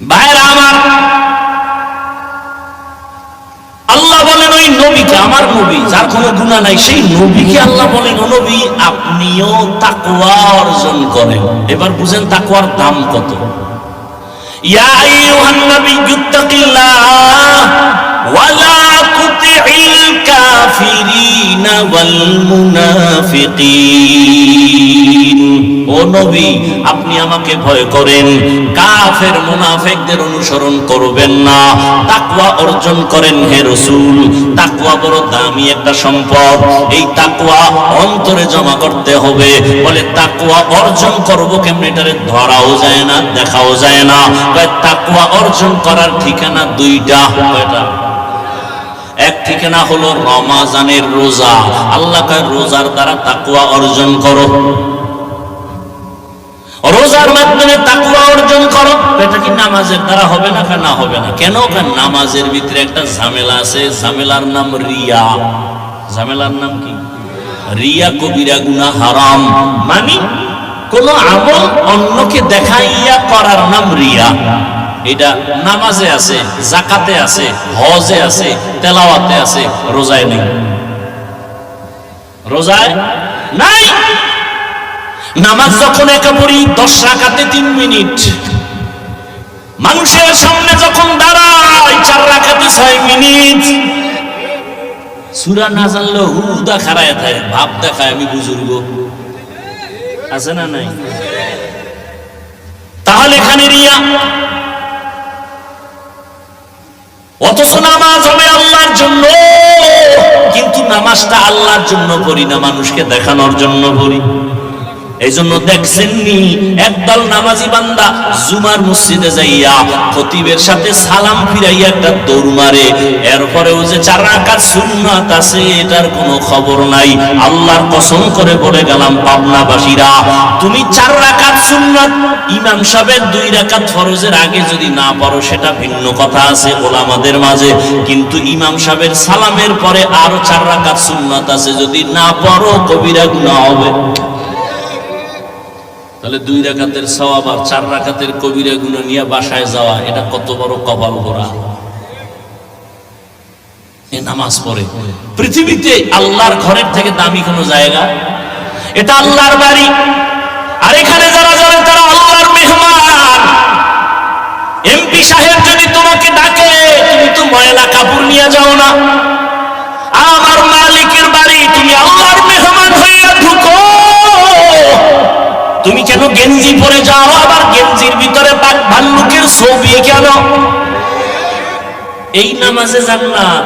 ভাইরা আমার, আল্লাহ বলেন ওই নবীকে, আমার নবী যার কোনো গুনাহ নাই, সেই নবীকে আল্লাহ বলেন ও নবী আপনিও তাকওয়া অর্জন করেন। এবার বুঝেন তাকওয়ার দাম কত। ইয়া আইয়ুহান নাবিয়্যুত্তাকিল্লাহ ওয়া লা তুতি'ল কাফিরিনা ওয়াল মুনাফিকিন। ও নবী আপনি আমাকে ভয় করেন, কাফের মুনাফিকদের অনুসরণ করবেন না, তাকওয়া অর্জন করেন হে রাসূল। তাকওয়া বড় দামি একটা সম্পদ, এই তাকওয়া অন্তরে জমা করতে হবে। বলে তাকওয়া অর্জন করব কেমনে? এটারে ধরাও যায় না, দেখাও যায় না। তাকওয়া অর্জন করার ঠিকানা দুইটা। কয়টা? এক ঠিকানা হলো রমাজানের রোজা। আল্লাহ কয় রোজার দ্বারা তাকওয়া অর্জন করো, রোজার মাধ্যমে তাকওয়া অর্জন করো। এটা কি নামাজের দ্বারা হবে না? না হবে না। কেন? নামাজের ভিতরে একটা ঝামেলা আছে, ঝামেলার নাম রিয়া। ঝামেলার নাম কি? রিয়া কবিরা গুনাহ, হারাম। মানে কোন আমল অন্যকে দেখাইয়া করার নাম রিয়া। এটা নামাজে আছে, যাকাতে আছে, হজে আছে, তেলাওয়াতে আছে, রোজায় নেই। রোজায় নাই। নামাজ যখন একা পড়ি 10 রাকাতে 3 মিনিট, মানুষের সামনে যখন দাঁড়াই 4 রাকাতে 6 মিনিট, সূরা না জানলেও হুদা খাড়ায় থাকে, ভাব দেখায় আমি বুজুর্গ। আছে না নাই? তাহলে এখানে রিয়া। অথচ নামাজ হবে আল্লাহর জন্য, কিন্তু নামাজটা আল্লাহর জন্য পড়ি না, মানুষকে দেখানোর জন্য পড়ি। এই জন্য দেখছেননি একদল নামাজি বান্দা জুমার মসজিদে যাইয়া খতিবের সাথে সালাম ফিরাইয়া একটা দৌড় মারে, এরপরেও যে 4 রাকাত সুন্নাত আছে এটার কোনো খবর নাই। আল্লাহর কসম করে বলে গেলাম পাবনাবাসীরা, তুমি 4 রাকাত সুন্নাত ইমাম সাহেবের 2 রাকাত ফরজের আগে যদি না পড়ো সেটা ভিন্ন কথা আছে ওলামাদের মাঝে, কিন্তু ইমাম সাহেবের সালামের পরে আরো 4 রাকাত সুন্নাত আছে, যদি না পড়ো কবিরা গুনাহ হবে। তাহলে 2 রাকাতের সওয়াব আর 4 রাকাতের কবিরা গুনাহ নিয়ে বাসায় যাওয়া, এটা কত বড় কপাল পোড়া। এই নামাজ পড়ে পৃথিবীতে আল্লাহর ঘরের থেকে দামি কোনো জায়গা? এটা আল্লাহর বাড়ি, আর এখানে যারা যারা তারা আল্লাহর মেহমান। এমপি সাহেব যদি তোমাকে ডাকে, তুমি তো ময়লা কাপড় নিয়ে যাও না। আমার মালিকের বাড়ি, তুমি আল্লাহর মেহমান হয়ে ঢুকো। তুমি কেন গেঞ্জি পরে যাও, আবার গেঞ্জির ভিতরে বাঘ ভাল্লুকের ছবি কেন? এই নামাজে জান্নাত।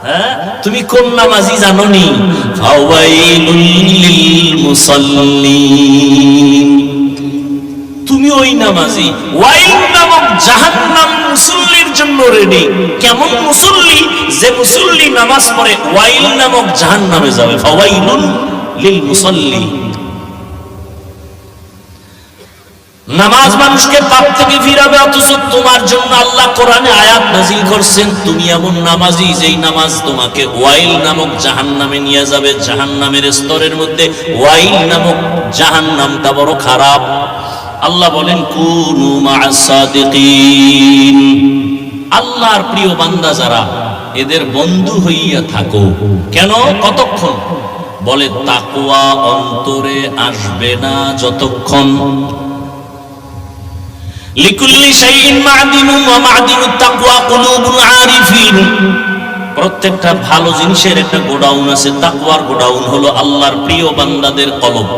হ্যাঁ, তুমি কোন নামাজি জানোনি? ফাওয়াইলুল লিল মুসাল্লিন। তুমি ওই নামাজি। ওয়াইল নামক জাহান্নাম মুসল্লির জন্য রেডি। কেমন মুসল্লি? যে মুসল্লি নামাজ পড়ে ওয়াইল নামক জাহান্নামে যাবে। ফাওয়াইলুল লিল মুসাল্লিন। নামাজ মানুষকে পাপ থেকে ফিরাবে, অথচ তোমার জন্য আল্লাহ কোরআনে আয়াত নাযিল করছেন তুমি এমন নামাজি যেই নামাজ তোমাকে ওয়াইল নামক জাহান্নামে নিয়ে যাবে। জাহান্নামের স্তরের মধ্যে ওয়াইল নামক জাহান্নামটা বড় খারাপ। আল্লাহ বলেন কুনু মা'আস সাদিকিন। আল্লাহর প্রিয় বান্দা যারা, এদের বন্ধু হইয়া থাকো। কেন? কতক্ষণ? বলে তাকওয়া অন্তরে আসবে না যতক্ষণ। লিকুল্লি শাইইন মা'দিনুন ওয়া মা'দিনুত তাকওয়া কুলুবুল আরিফিন। প্রত্যেকটা ভালো জিনিসের একটা গোডাউন আছে, তাকওয়ার গোডাউন হলো আল্লাহর প্রিয় বান্দাদের কলব।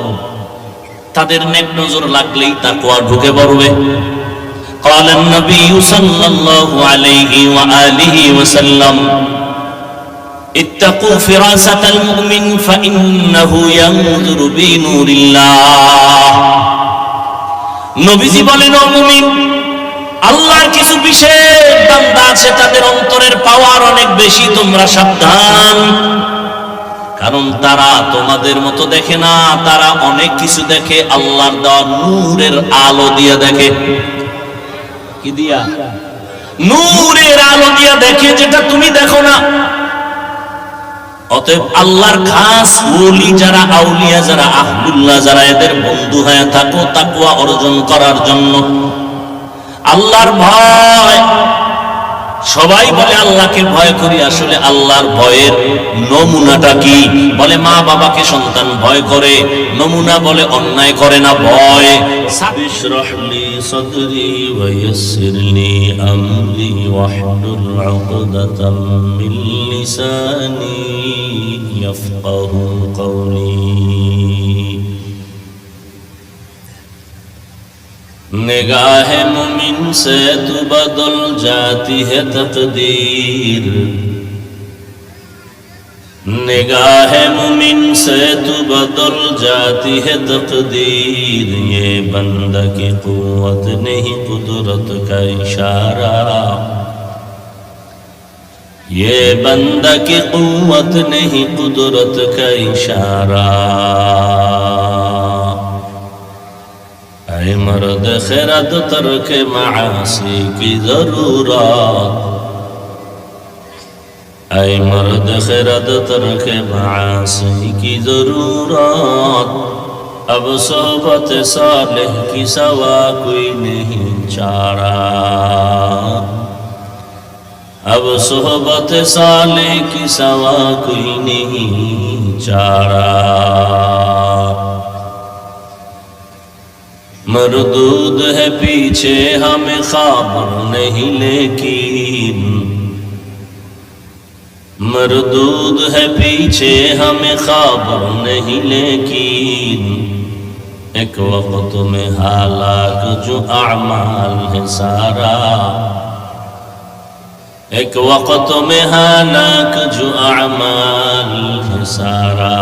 তাদের নেক নজর লাগলেই তাকওয়া ঢুকে পড়বে। قال النبي صلى الله عليه وآله وسلم اتقوا فراسة المؤمن فإنه ينظر بنور الله। নবীজি বলেন ও মুমিন, আল্লাহর কিছু বিশেষ বান্দা আছে, তাদের অন্তরের পাওয়ার অনেক বেশি, তোমরা সাবধান। কারণ তারা তোমাদের মতো দেখে না, তারা অনেক কিছু দেখে আল্লাহর দেওয়া নূরের আলো দিয়ে দেখে। কি দিয়া? নূরের আলো দিয়া দেখে, যেটা তুমি দেখো না। অতএব আল্লাহর খাস ওলি যারা, আউলিয়া যারা, আহলুল্লাহ যারা, এদের বন্ধু হয়ে থাকো তাকওয়া অর্জন করার জন্য। আল্লাহর ভয়, সবাই বলে আল্লাহকে ভয় করি, আসলে আল্লাহর ভয়ের নমুনাটা কি? বলে মা বাবাকে সন্তান ভয় করে, নমুনা বলে অন্যায় করে না, ভয়। ইশরাহলি সাদরি ওয়া ইয়াসসিরলি আমরি ওয়াহলুল উকদাতাম মিন লিসানি ইয়াফকাহু কওলি। निगाह मुमिन से तू बदल जाती है तकदीर, निगाह मुमिन से तू बदल जाती है तकदीर, ये बंदा की कुव्वत नहीं कुदरत का इशारा, ये बंदा की कुव्वत नहीं कुदरत का इशारा। ऐ मर्द खैरत तर्क मासी की जरूरत, ऐ मर्द खैरत तर्क मासी की जरूरत, अब सोबत सालेह की सवा कोई नहीं चारा, अब सोबत सालेह की सवा कोई नहीं चारा। मरदूद है पीछे हमें खबर नहीं लेकिन, मरदूद है पीछे हमें खबर नहीं लेकिन, एक वक्त में हालाक जो अमाल है सारा, एक वक्त में हालाक जो अमाल है सारा।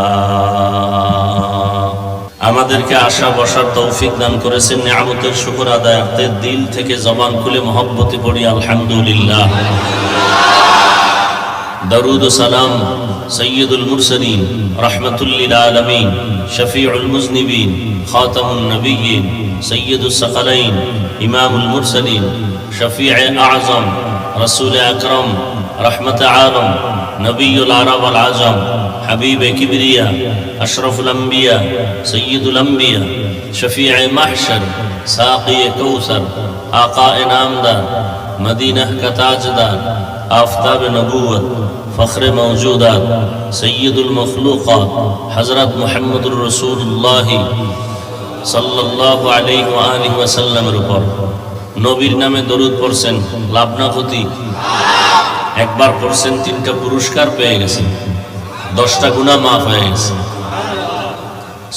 আমাদেরকে আশা বসার তৌফিক দান করেছেন, নিয়ামতের শুকর আদায়ার্থে দিল থেকে জবান খুলে মহব্বতে পড়ি আলহামদুলিল্লাহ। দরুদ ও সালাম সৈয়দুল মুরসালিন রাহমাতুল লিল আলামিন শফিউল মুজনিবিন খাতামুন নবিয়্যিন সৈয়দুস সাকালাইন ইমামুল মুরসালিন শফিয়ে আযম রাসূল আকরাম রহমত আলম নবিয়ুল আরব আল আজম হাবিব কিবরিয়া अशरफुल अंबिया सय्यदुल अंबिया शफीअ महशर साक़ी कौसर आका नामदार मदीना का ताजदार आफताब नबूवत फ़ख्र मौजूदात सय्यदुल मखलूक़ात हज़रत मुहम्मदुर रसूलुल्लाह सल्लल्लाहु अलैहि व आलिहि वसल्लमेर উপর নবীর নামে দরুদ পড়ছেন, লাভ না ক্ষতি? একবার পড়ছেন 3টা পুরস্কার পেয়ে গেছেন, 10টা গুনাহ মাফ হয়ে গেছে।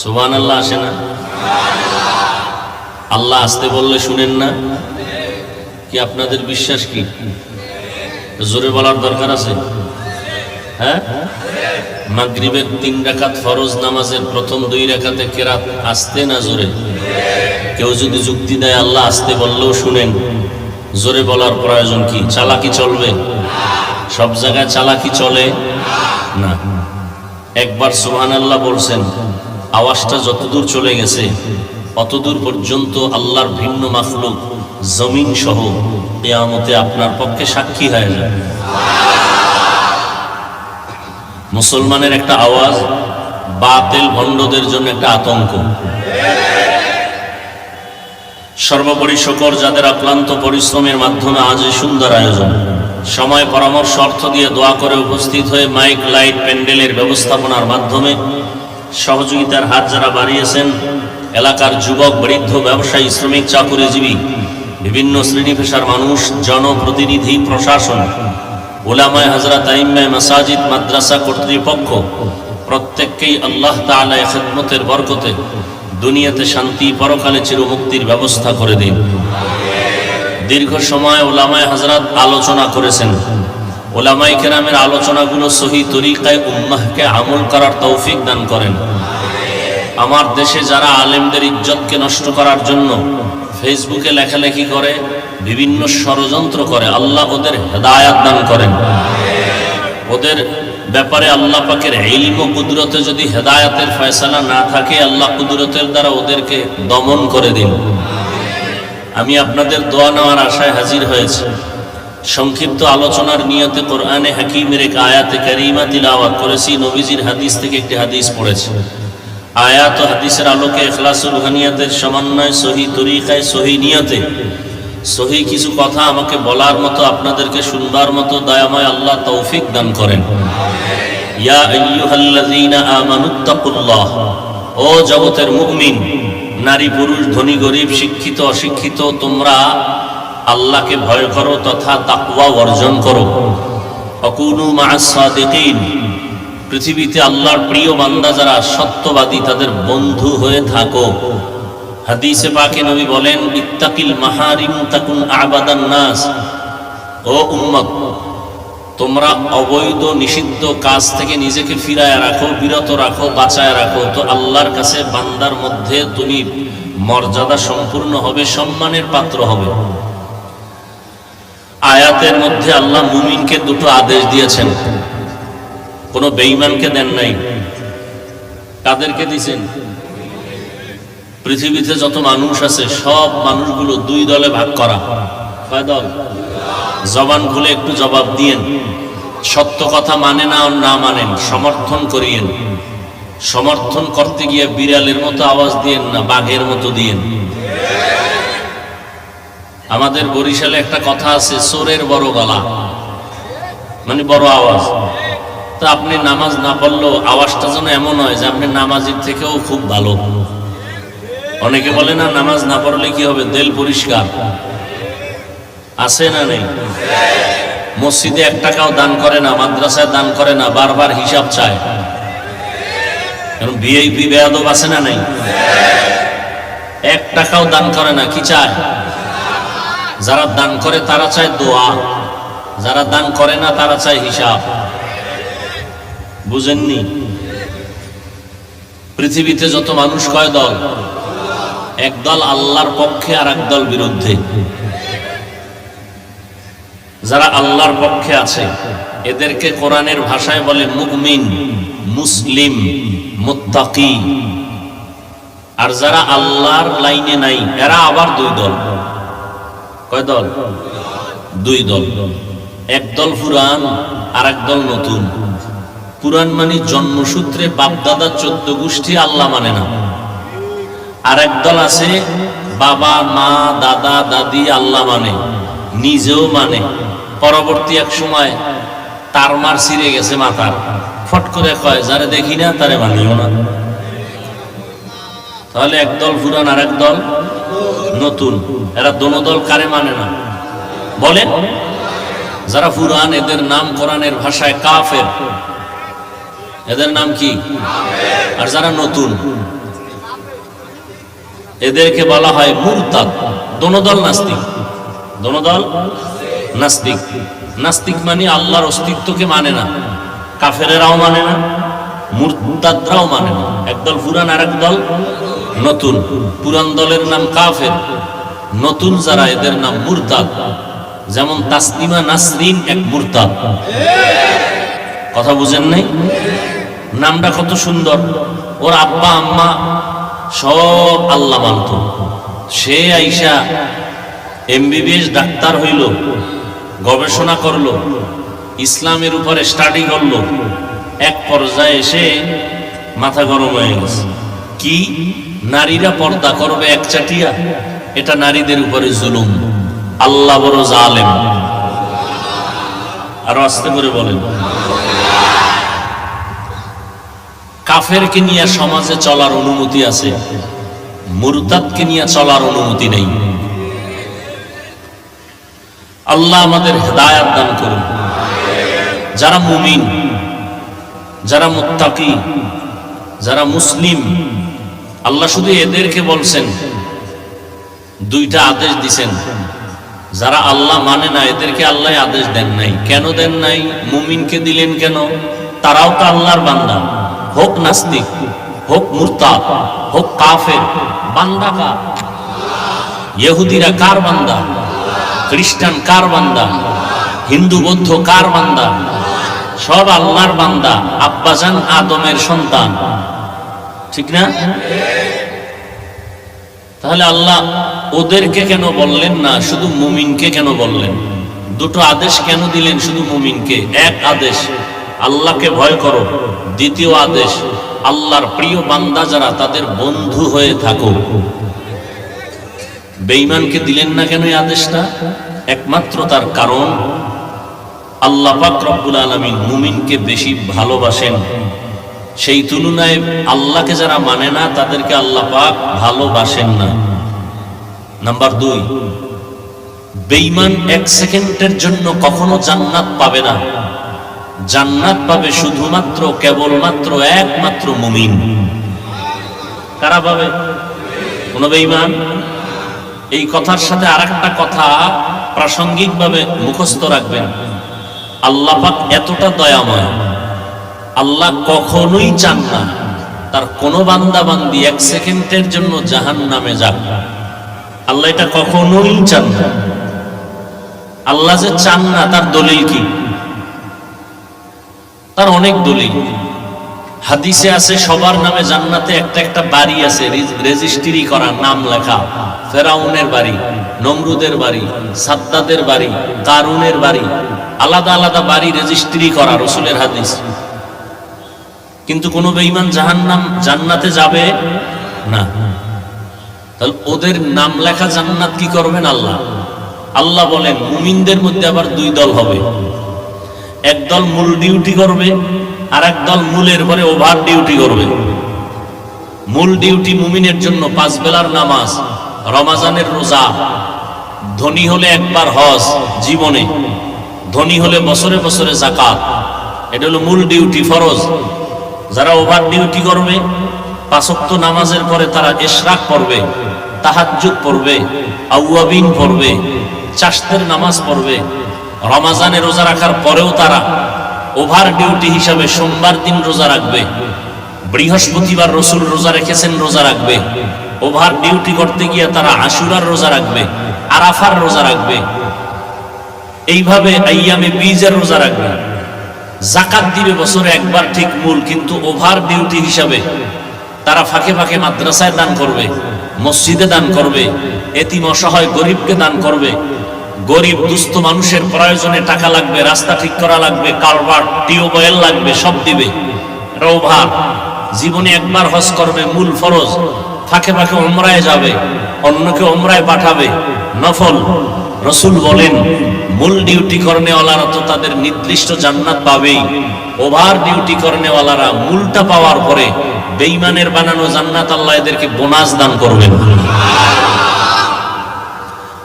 সুবহানাল্লাহ আসে না? আল্লাহ আসতে বললে শুনেন না? কি আপনাদের বিশ্বাস কি? জোরে বলার দরকার আছে? হ্যাঁ, মাগরিবের 3 রাকাত ফরজ নামাজের প্রথম 2 রাকাতে কেরাত আসতে না জোরে? কেউ যদি যুক্তি দেয় আল্লাহ আসতে বললেও শুনেন, জোরে বলার প্রয়োজন কি? চালাকি চলবে? সব জায়গায় চালাকি চলে না। একবার সুবহানাল্লাহ বলছেন, আওয়াজটা যতদূর চলে গেছে অতদূর পর্যন্ত আল্লাহর ভিন্ন মাখলুক জমিন সহ কিয়ামতে আপনার পক্ষে সাক্ষী হয়ে যাবে। মুসলমানের একটা আওয়াজ বাতিল ভণ্ডদের জন্য একটা আতঙ্ক। সর্বোপরি শকর যাদের অক্লান্ত পরিশ্রমের মাধ্যমে আজ এই সুন্দর আয়োজন, সময় পরামর্শ অর্থ দিয়ে দোয়া করে উপস্থিত হয়ে মাইক লাইট প্যান্ডেলের ব্যবস্থাপনার মাধ্যমে সহযোগিতার হাত যারা বাড়িয়েছেন, এলাকার যুবক বৃদ্ধ ব্যবসায়ী শ্রমিক চাকুরিজীবী বিভিন্ন শ্রেণী পেশার মানুষ, জনপ্রতিনিধি, প্রশাসন, উলামায়ে হযরত আইম্মায়ে মাসাজিদ মাদ্রাসা কর্তৃপক্ষ প্রত্যেককেই আল্লাহ তাআলা এই খিদমতের বরকতে দুনিয়াতে শান্তি, পরকালে চিরমুক্তির ব্যবস্থা করে দিন। দীর্ঘ সময় উলামায়ে হযরত আলোচনা করেছেন, উলামায়ে কেরামের আলোচনাগুলো সহি তরিকায় উম্মাহকে আমল করার তৌফিক দান করেন। আমার দেশে যারা আলেমদের ইজ্জতকে নষ্ট করার জন্য ফেসবুকে লেখালেখি করে, বিভিন্ন ষড়যন্ত্র করে, আল্লাহ ওদের হেদায়েত দান করেন। ওদের ব্যাপারে আল্লাহ পাকের ইলম ও কুদরতে যদি হেদায়েতের ফয়সালা না থাকে, আল্লাহ কুদরতের দ্বারা ওদেরকে দমন করে দিন। আমি আপনাদের দোয়া নেওয়ার আশায় হাজির হয়েছি। সংক্ষিপ্ত আলোচনার নিয়তে কোরআনে হাকিমের এক আয়াতে কারিমা তিলাওয়াত করেছি, নবীজির হাদিস থেকে একটি হাদিস পড়েছি। আয়াত ও হাদিসের আলোকে ইখলাস ও রুহানিয়াতের সমন্বয় সহি তরিকায় সহি নিয়তে সহি কিছু কথা আমাকে বলার মতো, আপনাদেরকে শুনবার মতো দয়াময় আল্লাহ তৌফিক দান করেন। ইয়া আইয়ুহাল্লাযীনা আমানুত্তাকুল্লাহ, ও জগতের মুমিন, নারী পুরুষ, ধনী গরিব, শিক্ষিত অশিক্ষিত, তোমরা আল্লাহকে ভয় করো তথা তাকওয়া অর্জন করো। ওয়াকুনু মা'আস সাদিকিন, পৃথিবীতে আল্লাহর প্রিয় বান্দা যারা সত্যবাদী তাদের বন্ধু হয়ে থাকো। হাদিসে পাকে নবী বলেন, ইত্তাকিল মাহারিম তাকুন আবাদান নাস। ও উম্মত, তোমরা অবৈধ নিষিদ্ধ কাজ থেকে নিজেকে ফিরায় রাখো, বিরত রাখো, বাঁচায় রাখো, তো আল্লাহর কাছে বান্দার মধ্যে তুমি মর্যাদা সম্পূর্ণ হবে, সম্মানের পাত্র হবে। আয়াতের মধ্যে আল্লাহ মুমিনকে দুটো আদেশ দিয়েছেন, কোনো বেঈমানকে দেন নাই। কাদেরকে দিয়েছেন? পৃথিবীতে যত মানুষ আছে সব মানুষগুলো দুই দলে ভাগ করা। কয় দল? জবান খুলে একটু জবাব দিয়েন। সত্য কথা মানে না না মানেন, সমর্থন করিয়েন। সমর্থন করতে গিয়ে বিড়ালের মতো আওয়াজ দিয়েন না, বাঘের মতো দিয়েন। আমাদের বরিশালে একটা কথা আছে, চোরের বড় গলা, মানে বড় আওয়াজ। তো আপনি নামাজ না পড়লেও আওয়াজটা যেন এমন হয় যে আপনি নামাজের থেকেও খুব ভালো। অনেকে বলে না, নামাজ না পড়লে কি হবে, দিল পরিষ্কার। আছে না নেই? মসজিদে 1 টাকাও দান করে না, মাদ্রাসায় দান করে না, বারবার হিসাব চায়। কারণ ভিআইপি বেয়াদব আছে না নেই? 1 টাকাও দান করে না, কি চায়? যারা দান করে তারা চায় দোয়া, যারা দান করে না তারা চায় হিসাব। বুঝেননি? পৃথিবীতে যত মানুষ কয় দল? এক দল আল্লাহর পক্ষে আর এক দল বিরুদ্ধে। যারা আল্লাহর পক্ষে আছে এদেরকে কোরআনের ভাষায় বলে মুমিন, মুসলিম, মুত্তাকি। আর যারা আল্লাহর লাইনে নাই এরা আবার দুই দল। কয় দল? দুই দল। এক দল পুরান আর এক দল নতুন। পুরান মানে জন্মসূত্রে বাপদাদা 14 গোষ্ঠী আল্লাহ মানে না। আর এক দল আছে বাবা মা দাদা দাদি আল্লাহ মানে, নিজেও মানে। পরবর্তী এক সময় তার মার ছিঁড়ে গেছে মাথার, ফট করে কয় যারে দেখি না তারে মানিও না। তাহলে এক দল পুরান আর এক দল নতুন। এরা দোনো দল কারে মানে না বলেন? যারা পুরান এদের নাম কোরআনের ভাষায় কাফের, এদের নাম কি? আর যারা নতুন এদেরকে বলা হয় মুরতাদ। দোনো দল নাস্তিক, দোনো দল নাস্তিক। নাস্তিক মানে আল্লাহর অস্তিত্বকে মানে না, কাফেরেরাও মানে না, মুরতাদরাও মানে না। একদল পুরান আর একদল নতুন। পুরান দলের নাম কাফের, নতুন যারা এদের নাম মুরতাদ। যেমন তাসলিমা নাসরিন এক মুরতাদ। কথা বুঝেন নাই? নামটা কত সুন্দর। ওর আব্বা আম্মা সব আল্লাহ মানত। সে আইসা MBBS ডাক্তার হইল, গবেষণা করলো, ইসলামের উপরে স্টাডি করলো। এক পর্যায়ে এসে মাথা গরম হয়ে গেছে। কি নারীরা পর্দা করবে একচাটিয়া? এটা নারীদের উপরে জুলুম। আল্লাহ বড় জালেম। আর আস্তে করে বলেন, কাফেরকে নিয়ে সমাজে চলার অনুমতি আছে, মুরতাদকে নিয়ে চলার অনুমতি নেই। আল্লাহ আমাদের হেদায়েত দান করুন। যারা মুমিন, যারা মুত্তাকি, যারা মুসলিম, আল্লাহ শুধু এদেরকে বলছেন, দুইটা আদেশ দিছেন। যারা আল্লাহ মানে না এদেরকে আল্লাহ আদেশ দেন নাই। কেন দেন নাই? মুমিনকে দিলেন কেন? তারাও তো আল্লাহর বান্দা, হোক নাস্তিক, হোক মুরতাদ, হোক কাফের। বান্দা কার? ইহুদিরা কার বান্দা? খ্রিস্টান কার বান্দা? হিন্দু বৌদ্ধ কার বান্দা? সব আল্লাহর বান্দা। আব্বাজান আদমের সন্তান, ঠিক না? তাহলে আল্লাহ ওদেরকে কেন বললেন না, শুধু মুমিনকে কেন বললেন? দুটো আদেশ কেন দিলেন শুধু মুমিনকে? এক আদেশ আল্লাহকে ভয় করো, দ্বিতীয় আদেশ আল্লাহর প্রিয় বান্দা যারা তাদের বন্ধু হয়ে থাকো। বেঈমানকে দিলেন না কেন এই আদেশটা? একমাত্র তার কারণ আল্লাহ পাক রব্বুল আলামিন মুমিনকে বেশি ভালোবাসেন, সেই তুলনায় আল্লাহকে যারা মানে না তাদেরকে আল্লাহ পাক ভালোবাসেন না। নাম্বার 2, বেঈমান 1 সেকেন্ডের জন্য কখনো জান্নাত পাবে না। জান্নাত পাবে শুধুমাত্র কেবলমাত্র একমাত্র মুমিন। কারা পাবে? কোন বেঈমান? এই কথার সাথে আরেকটা কথা প্রাসঙ্গিকভাবে মুখস্থ রাখবেন। আল্লাহ পাক এতটা দয়াময়, আল্লাহ কখনোই চান না তার কোন বান্দা বান্দি 1 সেকেন্ডের জন্য জাহান্নামে যাক। আল্লাহ এটা কখনোই চান না। আল্লাহ যে চান না তার দলিল কি? তার অনেক দলিল। হাদিসে আছে সবার নামে জান্নাতে একটা একটা বাড়ি আছে, রেজিস্ট্রি করা, নাম লেখা। ফেরাউনের বাড়ি, নমরুদের বাড়ি, সাদ্দাদের বাড়ি, কারুনের বাড়ি, আলাদা আলাদা বাড়ি রেজিস্ট্রি করা, রাসূলের হাদিস। কিন্তু কোন বেঈমান জান্নাতে যাবে না। তাহলে ওদের নাম লেখা জান্নাত কি করবেন আল্লাহ? আল্লাহ বলেন মুমিনদের মধ্যে আবার 2 দল হবে। এক দল মূল ডিউটি করবে, আর এক দল মূলের পরে ওভার ডিউটি করবে। মূল ডিউটি মুমিনের জন্য 5 বেলার নামাজ, রমজানের রোজা, ধনী হলে একবার হজ জীবনে, ধনী হলে বছরে বছরে যাকাত। এটা হলো মূল ডিউটি, ফরজ। যারা ওভার ডিউটি করবে 5 ওয়াক্ত নামাজের পরে তারা ইশরাক পড়বে, তাহাজ্জুদ পড়বে, আউয়াবিন পড়বে, চাশতের নামাজ পড়বে। রমজানে রোজা রাখার পরেও তারা ওভার ডিউটি হিসাবে সোমবার দিন রোজা রাখবে, বৃহস্পতিবার রাসূল রোজা রেখেছেন রোজা রাখবে। ওভার ডিউটি করতে গিয়ে তারা আশুরার রোজা রাখবে, আরাফার রোজা রাখবে, এইভাবে আইয়ামে বীজের রোজা রাখবে। যাকাত দিবে বছরে একবার ঠিক মূল, কিন্তু ওভার ডিউটি হিসাবে তারা ফাঁকে ফাঁকে মাদ্রাসায় দান করবে, মসজিদে দান করবে, এতিম অসহায় গরিবকে দান করবে। গরিব দুস্থ মানুষের প্রয়োজনে টাকা লাগবে, রাস্তা ঠিক করা লাগবে, কালভার্ট, টিউবওয়েল লাগবে, সব দিবে। এটা ওভার। জীবনে একবার হজ করবে, মূল ফরজ। ফাঁকে ফাঁকে উমরায় যাবে, অন্যকে উমরায় পাঠাবে, নফল। রাসূল বলেন মূল ডিউটি করনেওয়ালারা তো তাদের নির্দিষ্ট জান্নাত পাবেই, ওভার ডিউটি করনেওয়ালারা মূলটা পাওয়ার পরে বেঈমানের বানানো জান্নাত আল্লাহ এদেরকে বোনাস দান করবেন।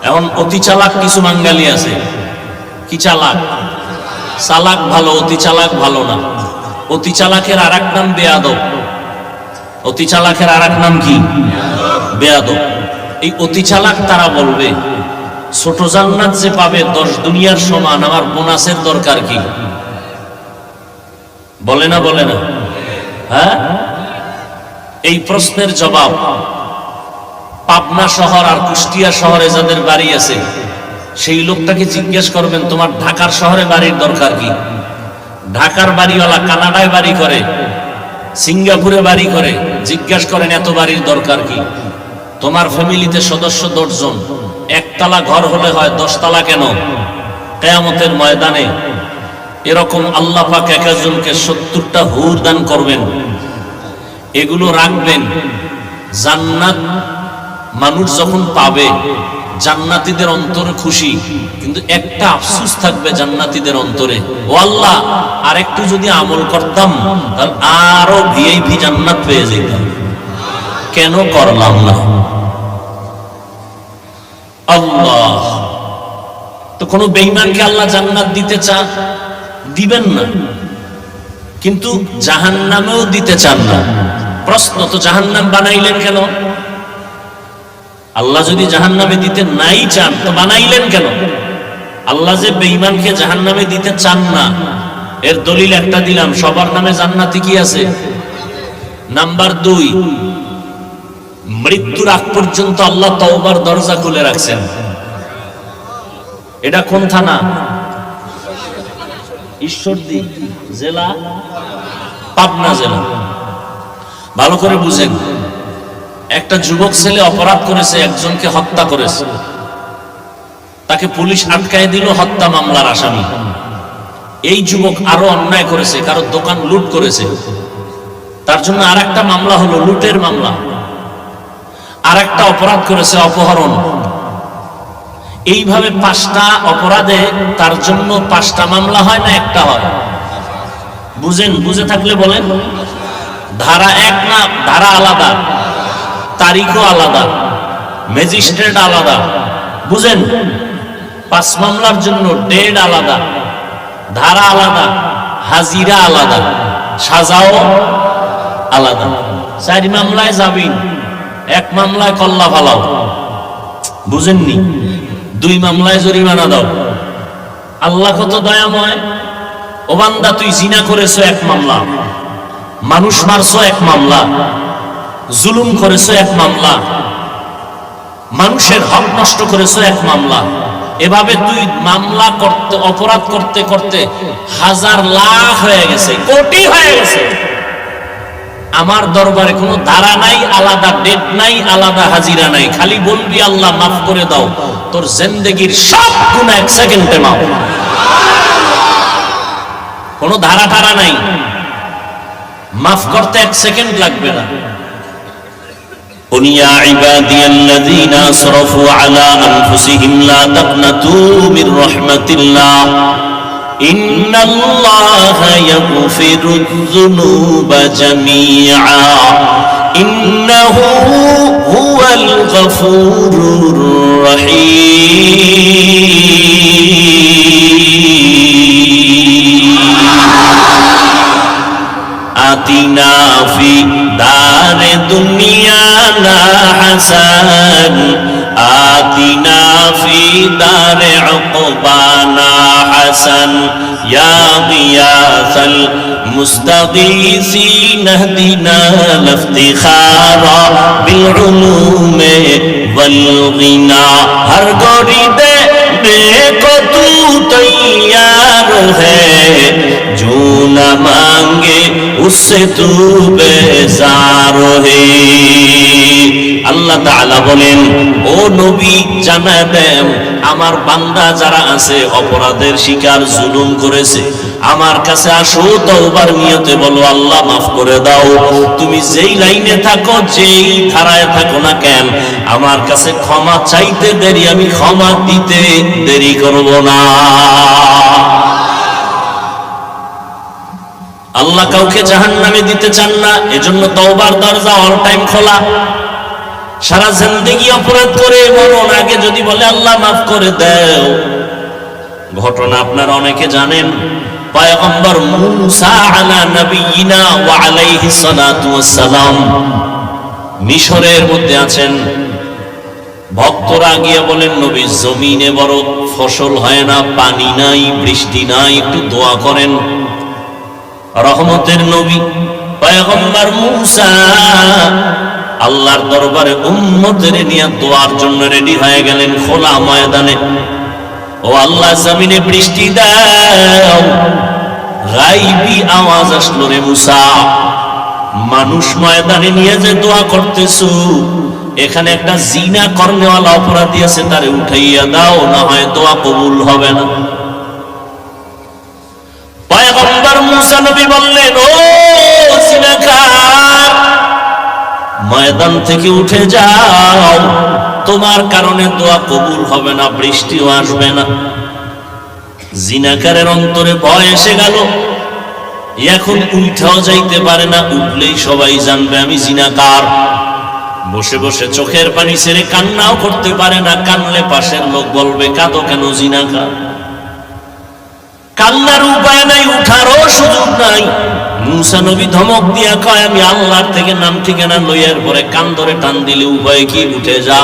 এখন অতি চালাক কিছু বাঙালি আছে। কি চালাক? চালাক ভালো, অতি চালাক ভালো না। অতি চালাকের আরেক নাম বেয়াদব। অতি চালাকের আরেক নাম কি? বেয়াদব। এই অতি চালাক তারা বলবে ছোট জান্নাত যে পাবে 10 দুনিয়ার সমান, আমার বোনাসের দরকার কি? বলে না? বলে না? হ্যাঁ, এই প্রশ্নের জবাব পাবনা শহর আর কুষ্টিয়া শহরে যাদের বাড়ি আছে সেই লোকটাকে জিজ্ঞেস করবেন তোমার ঢাকার শহরে বাড়ির দরকার কি? ঢাকার বাড়িওয়ালা কানাডায় বাড়ি করে, সিঙ্গাপুরে বাড়ি করে, জিজ্ঞেস করেন এত বাড়ির দরকার কি? তোমার ফ্যামিলিতে সদস্য 10 জন, একতলা ঘর হলে হয় 10 তলা কেন? কিয়ামতের ময়দানে এরকম আল্লাহ পাক এক একজনকে 70টা হুর দান করবেন। এগুলো রাখবেন। জান্নাত মানুষ যখন পাবে জান্নাতীদের অন্তরে খুশি, কিন্তু একটা আফসোস থাকবে জান্নাতীদের অন্তরে, ও আল্লাহ আর একটু যদি আমল করতাম তাহলে আরো ভিআইপি জান্নাত পেয়ে যেতাম, কেন করলাম না? আল্লাহ তো কোন বেঈমানকে আল্লাহ জান্নাত দিতে চান? দিবেন না, কিন্তু জাহান্নামেও দিতে চান না। প্রশ্ন, তো জাহান্নাম বানাইলেন কেন? আল্লাহ যদি জাহান্নামে দিতে নাই চান তো বানাইলেন কেন? আল্লাহ যে বেঈমানকে জাহান্নামে দিতে চান না এর দলিল একটা দিলাম, সবার নামে জান্নাতে কি আছে? নাম্বার 2, মৃত্যুর আগ পর্যন্ত আল্লাহ তওবার দরজা খুলে রাখছেন। এটা কোন থানা? ঈশ্বরদী জেলা, পাবনা জেলা। ভালো করে বুঝেন, একটা যুবক ছেলে অপরাধ করেছে, একজনকে হত্যা করেছে, তাকে পুলিশ আটকায় দিল হত্যা মামলার আসামি। এই যুবক আরো অন্যায় করেছে, কারো দোকান লুট করেছে, তার জন্য আরেকটা মামলা হলো লুটের মামলা। আরেকটা অপরাধ করেছে, অপহরণ, এইভাবে 5টা অপরাধে তার জন্য 5টা মামলা হয় না একটা হয়? বুঝেন, বুঝে থাকলে বলেন। ধারা 1 না ধারা আলাদা, তারিখও আলাদা, ম্যাজিস্ট্রেট আলাদা, বুঝেন? 5 মামলার জন্য ডেট আলাদা, ধারা আলাদা, হাজিরা আলাদা, সাজাও আলাদা। 4 মামলায় জামিন, 1 মামলায় কল্লা ফালাও, বুঝেননি? 2 মামলায় জরিমানা দাও। আল্লাহ কত দয়াময়। ও বান্দা, তুই জিনা করেছো 1 মামলা, মানুষ মারছো 1 মামলা, জুলুম করেছো 1 মামলা, মানুষের হক নষ্ট করেছো 1 মামলা। এভাবে তুই মামলা করতে, অপরাধ করতে করতে হাজার লাখ হয়ে গেছে, কোটি হয়ে গেছে। আমার দরবারে কোনো ধারা নাই, আলাদা ডেট নাই, আলাদা হাজিরা নাই। খালি বলবি আল্লাহ মাফ করে দাও, তোর জিন্দেগীর সব গুনাহ 1 সেকেন্ডে মাফ। কোনো ধারা টারা নাই, মাফ করতে 1 সেকেন্ড লাগবে না। قل يا عبادي الذين أسرفوا على أنفسهم لا تقنطوا من رحمة الله إن الله يغفر الذنوب جميعا إنه هو الغفور الرحيم آتنا في دار دنيانا حسن آتنا في دار عقبانا حسن يا غياث المستغيثين اهدنا الافتخار بالعلوم والغنى ہر گوری دینے کو تو تیار ہے جو نہ مانگے اس سے تو بیزار ہے আল্লাহ তাআলা বলেন, ও নবী জানায় দেন আমার বান্দা যারা আছে অপরাধের শিকার, জুলুম করেছে, আমার কাছে আসো, তওবার নিয়তে বলো আল্লাহ মাফ করে দাও। তুমি যেই লাইনে থাকো, যেই ধারায় থাকো না কেন, আমার কাছে ক্ষমা চাইতে দেরি, আমি ক্ষমা দিতে দেরি করব না। আল্লাহ কাউকে জাহান্নামে দিতে চান না, এজন্য তওবার দরজা অল টাইম খোলা। সারা জিন্দেগি অপরাধ করে মরণ আগে যদি বলে আল্লাহ মাফ করে দাও। ঘটনা আপনারা অনেকে জানেন, পয়গম্বর মূসা আলা নবিয়িনা ওয়া আলাইহিস সালাতু ওয়াস সালাম মিশরের মধ্যে আছেন। ভক্তরা গিয়ে বলেন, নবী জমিনে বড় ফসল হয় না, পানি নাই, বৃষ্টি নাই, একটু দোয়া করেন। রহমতের নবী পয়গম্বর মূসা আল্লাহর দরবারে উম্মতের নিয়ে দোয়ার জন্য রেডি হয়ে গেলেন খোলা ময়দানে। ও আল্লাহ, জমিনে বৃষ্টি দাও। গায়বী আওয়াজ আসলো, রে মূসা, মানুষ ময়দানে নিয়ে যে দোয়া করতেছো, এখানে একটা জিনা করনেওয়ালা অপরাধী আছে, তারে উঠাইয়া দাও, না হয় দোয়া কবুল হবে না। পয়গম্বর মূসা নবী বললেন, ও জিনাকার, ময়দান থেকে উঠে যাও, তোমার কারণে দোয়া কবুল হবে না, বৃষ্টিও আসবে না। জিনাকারের অন্তরে ভয় এসে গেল, এখন উঠাও যাইতে পারে না, উঠলেই সবাই জানবে আমি জিনাকার। বসে বসে চোখের পানি ছেড়ে কান্নাও করতে পারে না, কানলে পাশের লোক বলবে কাঁদো কেন, জিনাকার। কান্নার উপায় নাই, উঠারও সুযোগ নাই। মূসা নবী ধমক দিয়া কয়, আমি আল্লাহর থেকে নাম ঠিকানা লইয়ার পরে কান ধরে টান দিলে উপায় কি, উঠে যা।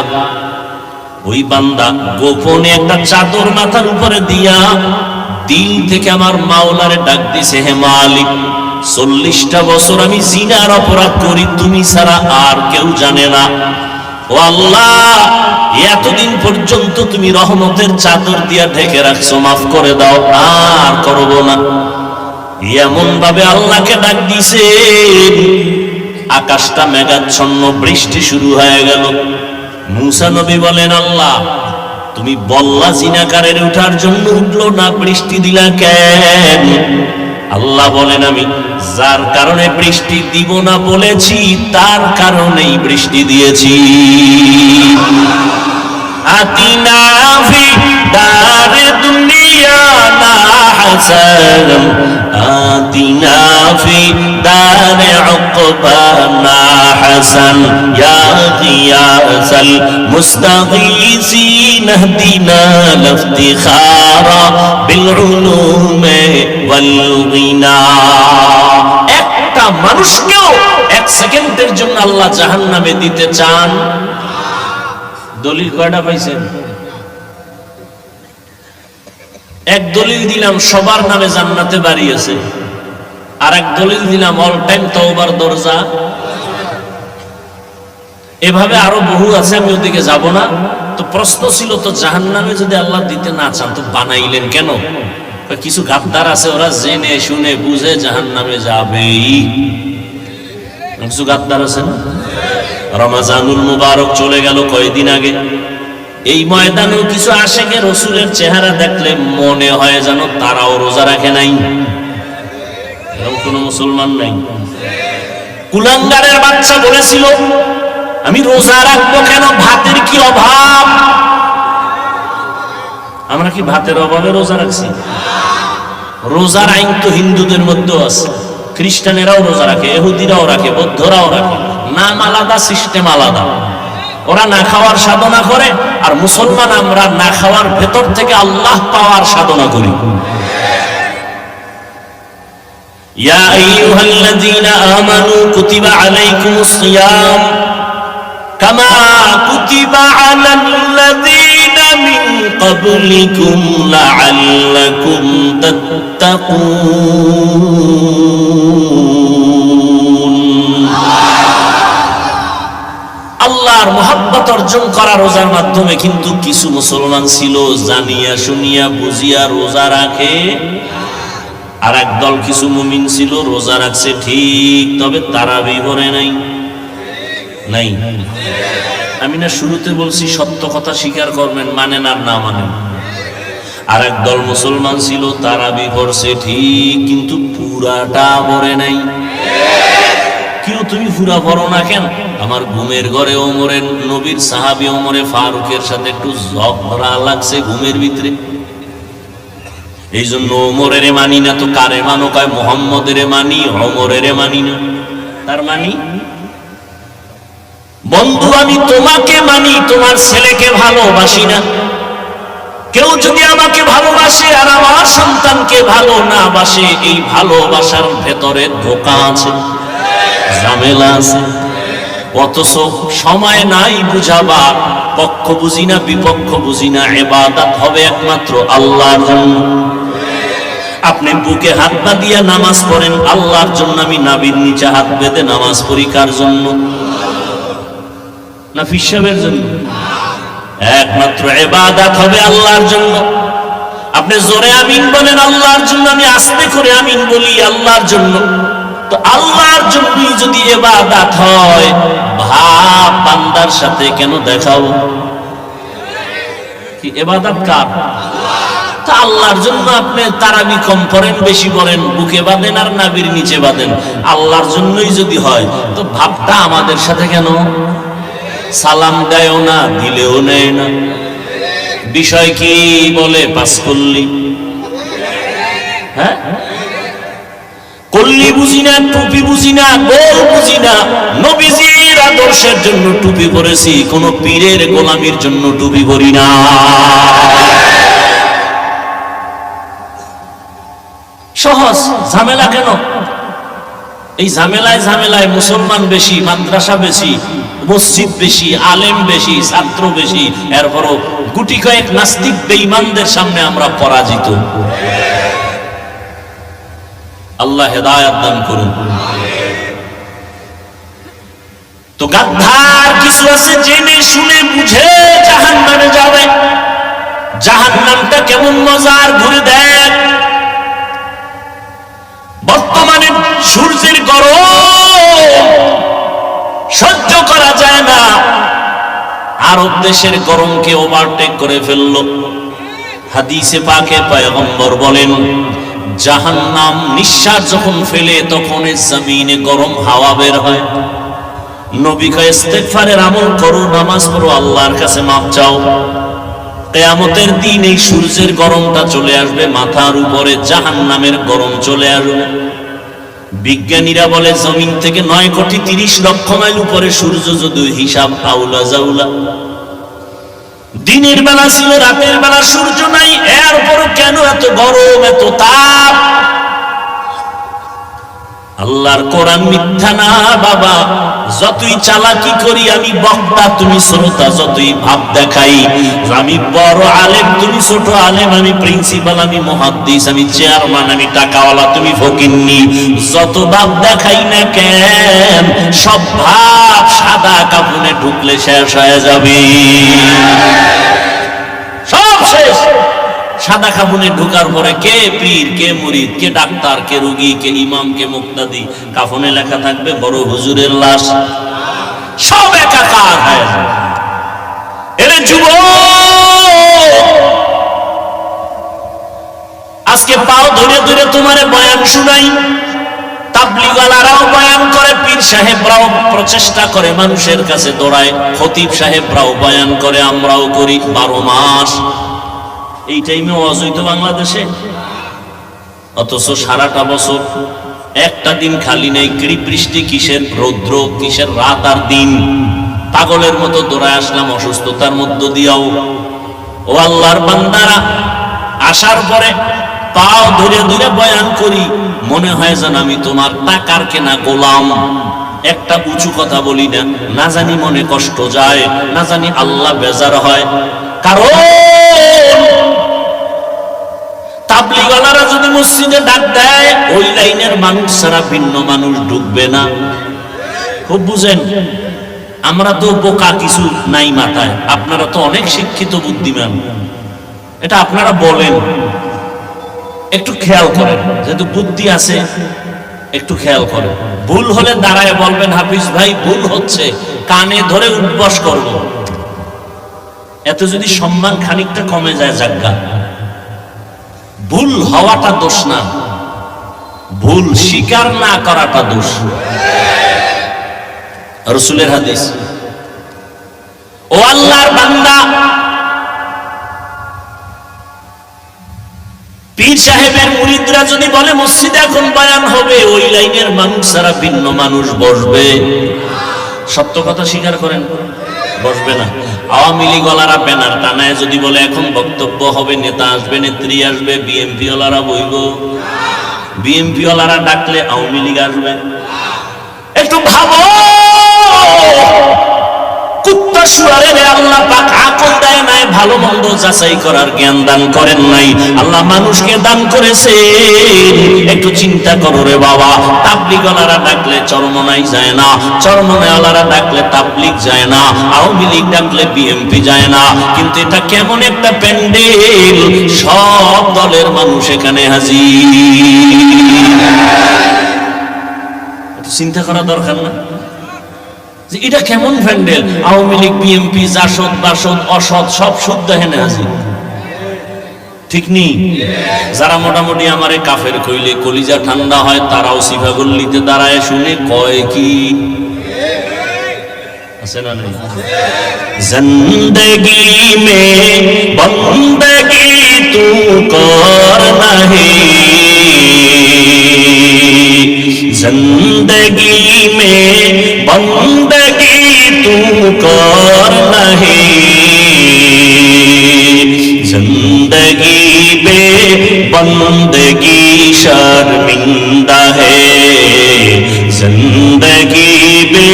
ওই বান্দা গোপনে একটা চাদর মাথার উপরে দিয়া দিল থেকে আমার মাওলারে ডাক দিছে, হে মালিক, 40টা বছর আমি জিনার অপরাধ করি, তুমি ছাড়া আর কেউ জানে না। ও আল্লাহ, এতদিন পর্যন্ত তুমি রহমতের চাদর দিয়া ঢেকে রাখছো, মাফ করে দাও, আর করব না। এমন ভাবে আল্লাহকে ডাক দিছে, আকাশটা মেঘাচ্ছন্ন, বৃষ্টি শুরু হয়ে গেল। মূসা নবী বলেন, আল্লাহ, তুমি বললা জিনাকারের উঠার জন্য, উঠলো না, বৃষ্টি দিলা কেন? আল্লাহ বলেন, আমি যার কারণে বৃষ্টি দিব না বলেছি, তার কারণেই বৃষ্টি দিয়েছি। আতিনা ফি দারে দুনিয়া না হাসান আতিনা ফি দারে উকবা না হাসান ইয়া গিয়াসাল মুস্তাগীসিন ইহদিনা লিফতিখারা বিল উলুমি ওয়াল গিনা। একটা মানুষকেও এক সেকেন্ডের জন্য আল্লাহ জাহান্নামে দিতে চান? দলিল কয়টা পাইছেন? এক দলিল দিলাম সবার নামে জান্নাতে বাড়ি আছে, আর এক দলিল দিলাম অল টাইম তওবার দরজা। এভাবে আরো বহু আছে, আমি ওদিকে যাব না। তো প্রশ্ন ছিল, তো জাহান্নামে যদি আল্লাহ দিতে না চান তো বানাইলেন কেন? কিছু গাদ্দার আছে, ওরা জেনে শুনে বুঝে জাহান্নামে যাবেই। কিছু গাদ্দার আছে না? রমজানুল মুবারক চলে গেল কয়েকদিন আগে। এই ময়দানেও কিছু আশেকে রসুলের চেহারা দেখলে মনে হয় যেন তারাও রোজা রাখে নাই। এরকম কোন মুসলমান নাই। কুলাঙ্গারের বাচ্চা বলেছিল, আমি রোজা রাখবো কেন, ভাতের কি অভাব? আমরা কি ভাতের অভাবে রোজা রাখছি? রোজার আইন তো হিন্দুদের মধ্যেও আছে, খ্রিস্টানেরাও রোজা রাখে, ইহুদিরাও রাখে, বৌদ্ধরাও রাখে। নাম আলাদা, সিস্টেম আলাদা। ওরা না খাওয়ার সাধনা করে, আর মুসলমান আমরা না খাওয়ার ভেতর থেকে আল্লাহ পাওয়ার সাধনা করি। ইয়া আইয়ুহাল্লাযীনা আমানু কুতিবা আলাইকুমুস সিয়াম কামা কুতিবা আলাল্লাযীনা মিন ক্বাবলিকুম লাআল্লাকুম তাত্তাকুন। আল্লাহর মহব্বত অর্জন করা রোজার মাধ্যমে। কিন্তু কিছু মুসলমান ছিল জানিয়া শুনিয়া বুঝিয়া রোজা রাখে, আর একদল কিছু মুমিন ছিল রোজা রাখছে ঠিক, তবে তারাবি পড়ে নাই। নাই, আমি না শুরুতে বলছি সত্য কথা স্বীকার করবেন, মানেন আর না মানেন। আর একদল মুসলমান ছিল তারাবি পড়ছে ঠিক, কিন্তু পুরাটা পড়ে নাই। কেউ তুমি পুরা পড়ো না কেন? আমার ঘুমের ঘরে ওমরের নবীর সাহাবী ওমরে ফারুকের সাথে একটু ঝগড়া লাগছে ঘুমের ভিতরে, এই জন্য ওমরের মানি না। তো কারে মানো? কয় মুহাম্মদের মানি, ওমরের মানি না। তার মানি, বন্ধু আমি তোমাকে মানি, তোমার ছেলেকে ভালোবাসি না। কেউ যদি আমাকে ভালোবাসে আর আমার সন্তানকে ভালো না বাসে, এই ভালোবাসার ভেতরে ধোঁকা আছে, ঝামেলা আছে। অথচ সময় নাই বুঝাবার, পক্ষ বুঝি না বিপক্ষ বুঝি না। ইবাদত হবে একমাত্র আল্লাহর জন্য। আপনি বুকে হাত বাঁধিয়া নামাজ পড়েন আল্লাহর জন্য। আমি নাভির নিচে হাত বেঁধে নামাজ পড়ি কার জন্য? না ফিসাবের জন্য? একমাত্র ইবাদত হবে আল্লাহর জন্য। আপনি জোরে আমিন বলেন আল্লাহর জন্য, আমি আস্তে করে আমিন বলি আল্লাহর জন্য। তো আল্লাহর জন্যই যদি ইবাদত হয়, ভাব বান্দার সাথে কেন দেখাও? কি ইবাদত কার? তা আল্লাহর জন্য আপনি তারাবি কম পড়েন বেশি পড়েন, বুকে বাঁধেন আর নাভির নিচে বাঁধেন, আল্লাহর জন্যই যদি হয়, তো ভাবটা আমাদের সাথে কেন? সালাম দেয়ও না, দিলেও নেয় না। বিষয় কি বলে? পাস করলি, হ্যাঁ কল্লি বুঝি না, টুপি বুঝি না, গোল বুঝি না। নবীজির আদর্শের জন্য টুপি পরেছি, কোন পীরের গোলামির জন্য টুপি পরি না। সহজ। ঝামেলা কেন? এই ঝামেলায় ঝামেলায় মুসলমান বেশি, মাদ্রাসা বেশি, মসজিদ বেশি, আলেম বেশি, ছাত্র বেশি, এরপরও গুটি কয়েক নাস্তিক বেঈমানদের সামনে আমরা পরাজিত। আল্লাহ হেদায়েত দান করুন। তো গাদ্দার কিছু আছে জেনে শুনে বুঝে জাহান্নামে যাবে। জাহান্নামটা কেমন মজার, ঘুরে দেখ। বর্তমানে সূর্যের গরম সহ্য করা যায় না, আরব দেশের গরমকে ওভারটেক করে ফেললো। হাদিসে পাকে পয়গম্বর বলেন, জাহান্নাম নিঃশ্বাস যখন ফেলে তখন জমিনে গরম হাওয়া বের হয়। নবী কয় ইস্তেগফারের আমল করো, নামাজ পড়ো, আল্লাহর কাছে মাপ চাও। কিয়ামতের দিন এই সূর্যের গরমটা চলে আসবে, মাথার উপরে জাহান্নামের গরম চলে আসবে। বিজ্ঞানীরা বলে জমিন থেকে 9,30,00,000 মাইল উপরে সূর্য, যদি হিসাব আউলা জাউলা। দিনের বেলা ছিল, রাতের বেলা সূর্য নাই, এরপরও কেন এত গরম, এত তাপ? আল্লাহর কোরআন মিথ্যা না বাবা। যতই চালাকি করি আমি বক্তা, তুমি শ্রোতা, যতই ভাব দেখাই আমি বড় আলেম, তুমি ছোট আলেম, আমি প্রিন্সিপাল, আমি মুহাদ্দিস, আমি চেয়ারম্যান, আমি টাকাওয়ালা, তুমি ফকিন্নি, যত ভাব দেখাই না কেন, সব ভাব সাদা কাফনে ঢুকলে শেষ হয়ে যাবে, সব শেষ। সাদা কাফনে ঢোকার পরে কে পীর, কে মুরিদ, কে ডাক্তার, কে রোগী, কে ইমাম, কে মুক্তাদি, কাফনে লেখা থাকবে বড় হুজুরের লাশ, সব একাকার হয়ে যাবে। এরে যুবক, আজকে পাও ধরে ধরে তোমারে বয়ান শুনাই, তাবলীগওয়ালারাও বয়ান করে, পীর সাহেবরাও প্রচেষ্টা করে, মানুষের কাছে দৌড়ায়, খতিব সাহেবরাও বয়ান করে, আমরাও করি। 12 মাস এই টাইমে ওয়াজ হইতো বাংলাদেশে, অথচ সারাটা বছর একটা দিন খালি নেই। কি বৃষ্টি, কিসের রৌদ্র, কিসের রাত আর দিন, পাগলের মতো দৌড়ায় আসলাম অসুস্থতার মধ্য দিয়াও। ও আল্লাহর বান্দারা, আসার পরে পাও ধরে ধরে বয়ান করি, মনে হয় যেন আমি তোমার টাকার কেনা গোলাম। একটা উঁচু কথা বলি না, না জানি মনে কষ্ট যায়, না জানি আল্লাহ বেজার হয়। কারণ তাবলীগওয়ালারা যদি মসজিদে ডাক দেয়, ওই লাইনের মানুষ ছাড়া ভিন্ন মানুষ ঢুকবে না। খুব বুঝেন, আমরা তো বোকা, কিছু নাই মাথায়, আপনারা তো অনেক শিক্ষিত বুদ্ধিমান, এটা আপনারা বলেন, একটু খেয়াল করেন, যেহেতু বুদ্ধি আছে একটু খেয়াল করেন। ভুল হলে দাঁড়ায় বলবেন, হাফিজ ভাই ভুল হচ্ছে, কানে ধরে উঠবস করব। এত যদি সম্মান খানিকটা কমে যায়, জাগ্গা। ভুল হওয়াটা দোষ না, ভুল স্বীকার না করাটা দোষ। রাসূলের হাদিস। ও আল্লাহর বান্দা, পীর সাহেবের মুরিদরা যদি বলে মসজিদে এখন বয়ান হবে, ওই লাইনের মানুষ ছাড়া ভিন্ন মানুষ বসবে? সত্য কথা স্বীকার করেন, বসবে না। আওয়ামী লীগ ওয়ালারা ব্যানার টানায় যদি বলে এখন বক্তব্য হবে, নেতা আসবে, নেত্রী আসবে, বিএনপি ওয়ালারা বইব, বিএনপি ওয়ালারা ডাকলে আওয়ামী লীগ আসবে? একটু ভাবো, কুত্তা শুয়ারে আল্লাহ পাক আকল দেয় নাই, ভালো মন্দ যাচাই করার জ্ঞান দান করেন নাই, আল্লাহ মানুষকে দান করেছেন। একটু চিন্তা করো রে বাবা, তাবলীগওয়ালারা ডাকলে চরমনাই যায় না, চরমনাইওয়ালারা ডাকলে তাবলীগ যায় না, আওয়ামী লীগ ডাকলে বিএনপি যায় না, কিন্তু এটা কেমন একটা প্যান্ডেল, সব দলের মানুষ এখানে হাজির। চিন্তা করা দরকার না যে এটা কেমন প্যান্ডেল? আওয়ামী লীগ, বিএনপি, জাসদ, বাসদ, অসৎ, সব শুদ্ধ হেনে হাজির, ঠিক নেই? যারা মোটামুটি আমারে কাফের কইলে কলিজা ঠান্ডা হয়, তারাও সিফাগল্লিতে দাঁড়ায় শুনে কয় কি আছে না নাই? জিন্দেগি মে বন্দগি তু কর নাহি, जिंदगी में बंदगी तू कर नहीं, जिंदगी बे बंदगी शर्मिंदा है, जिंदगी बे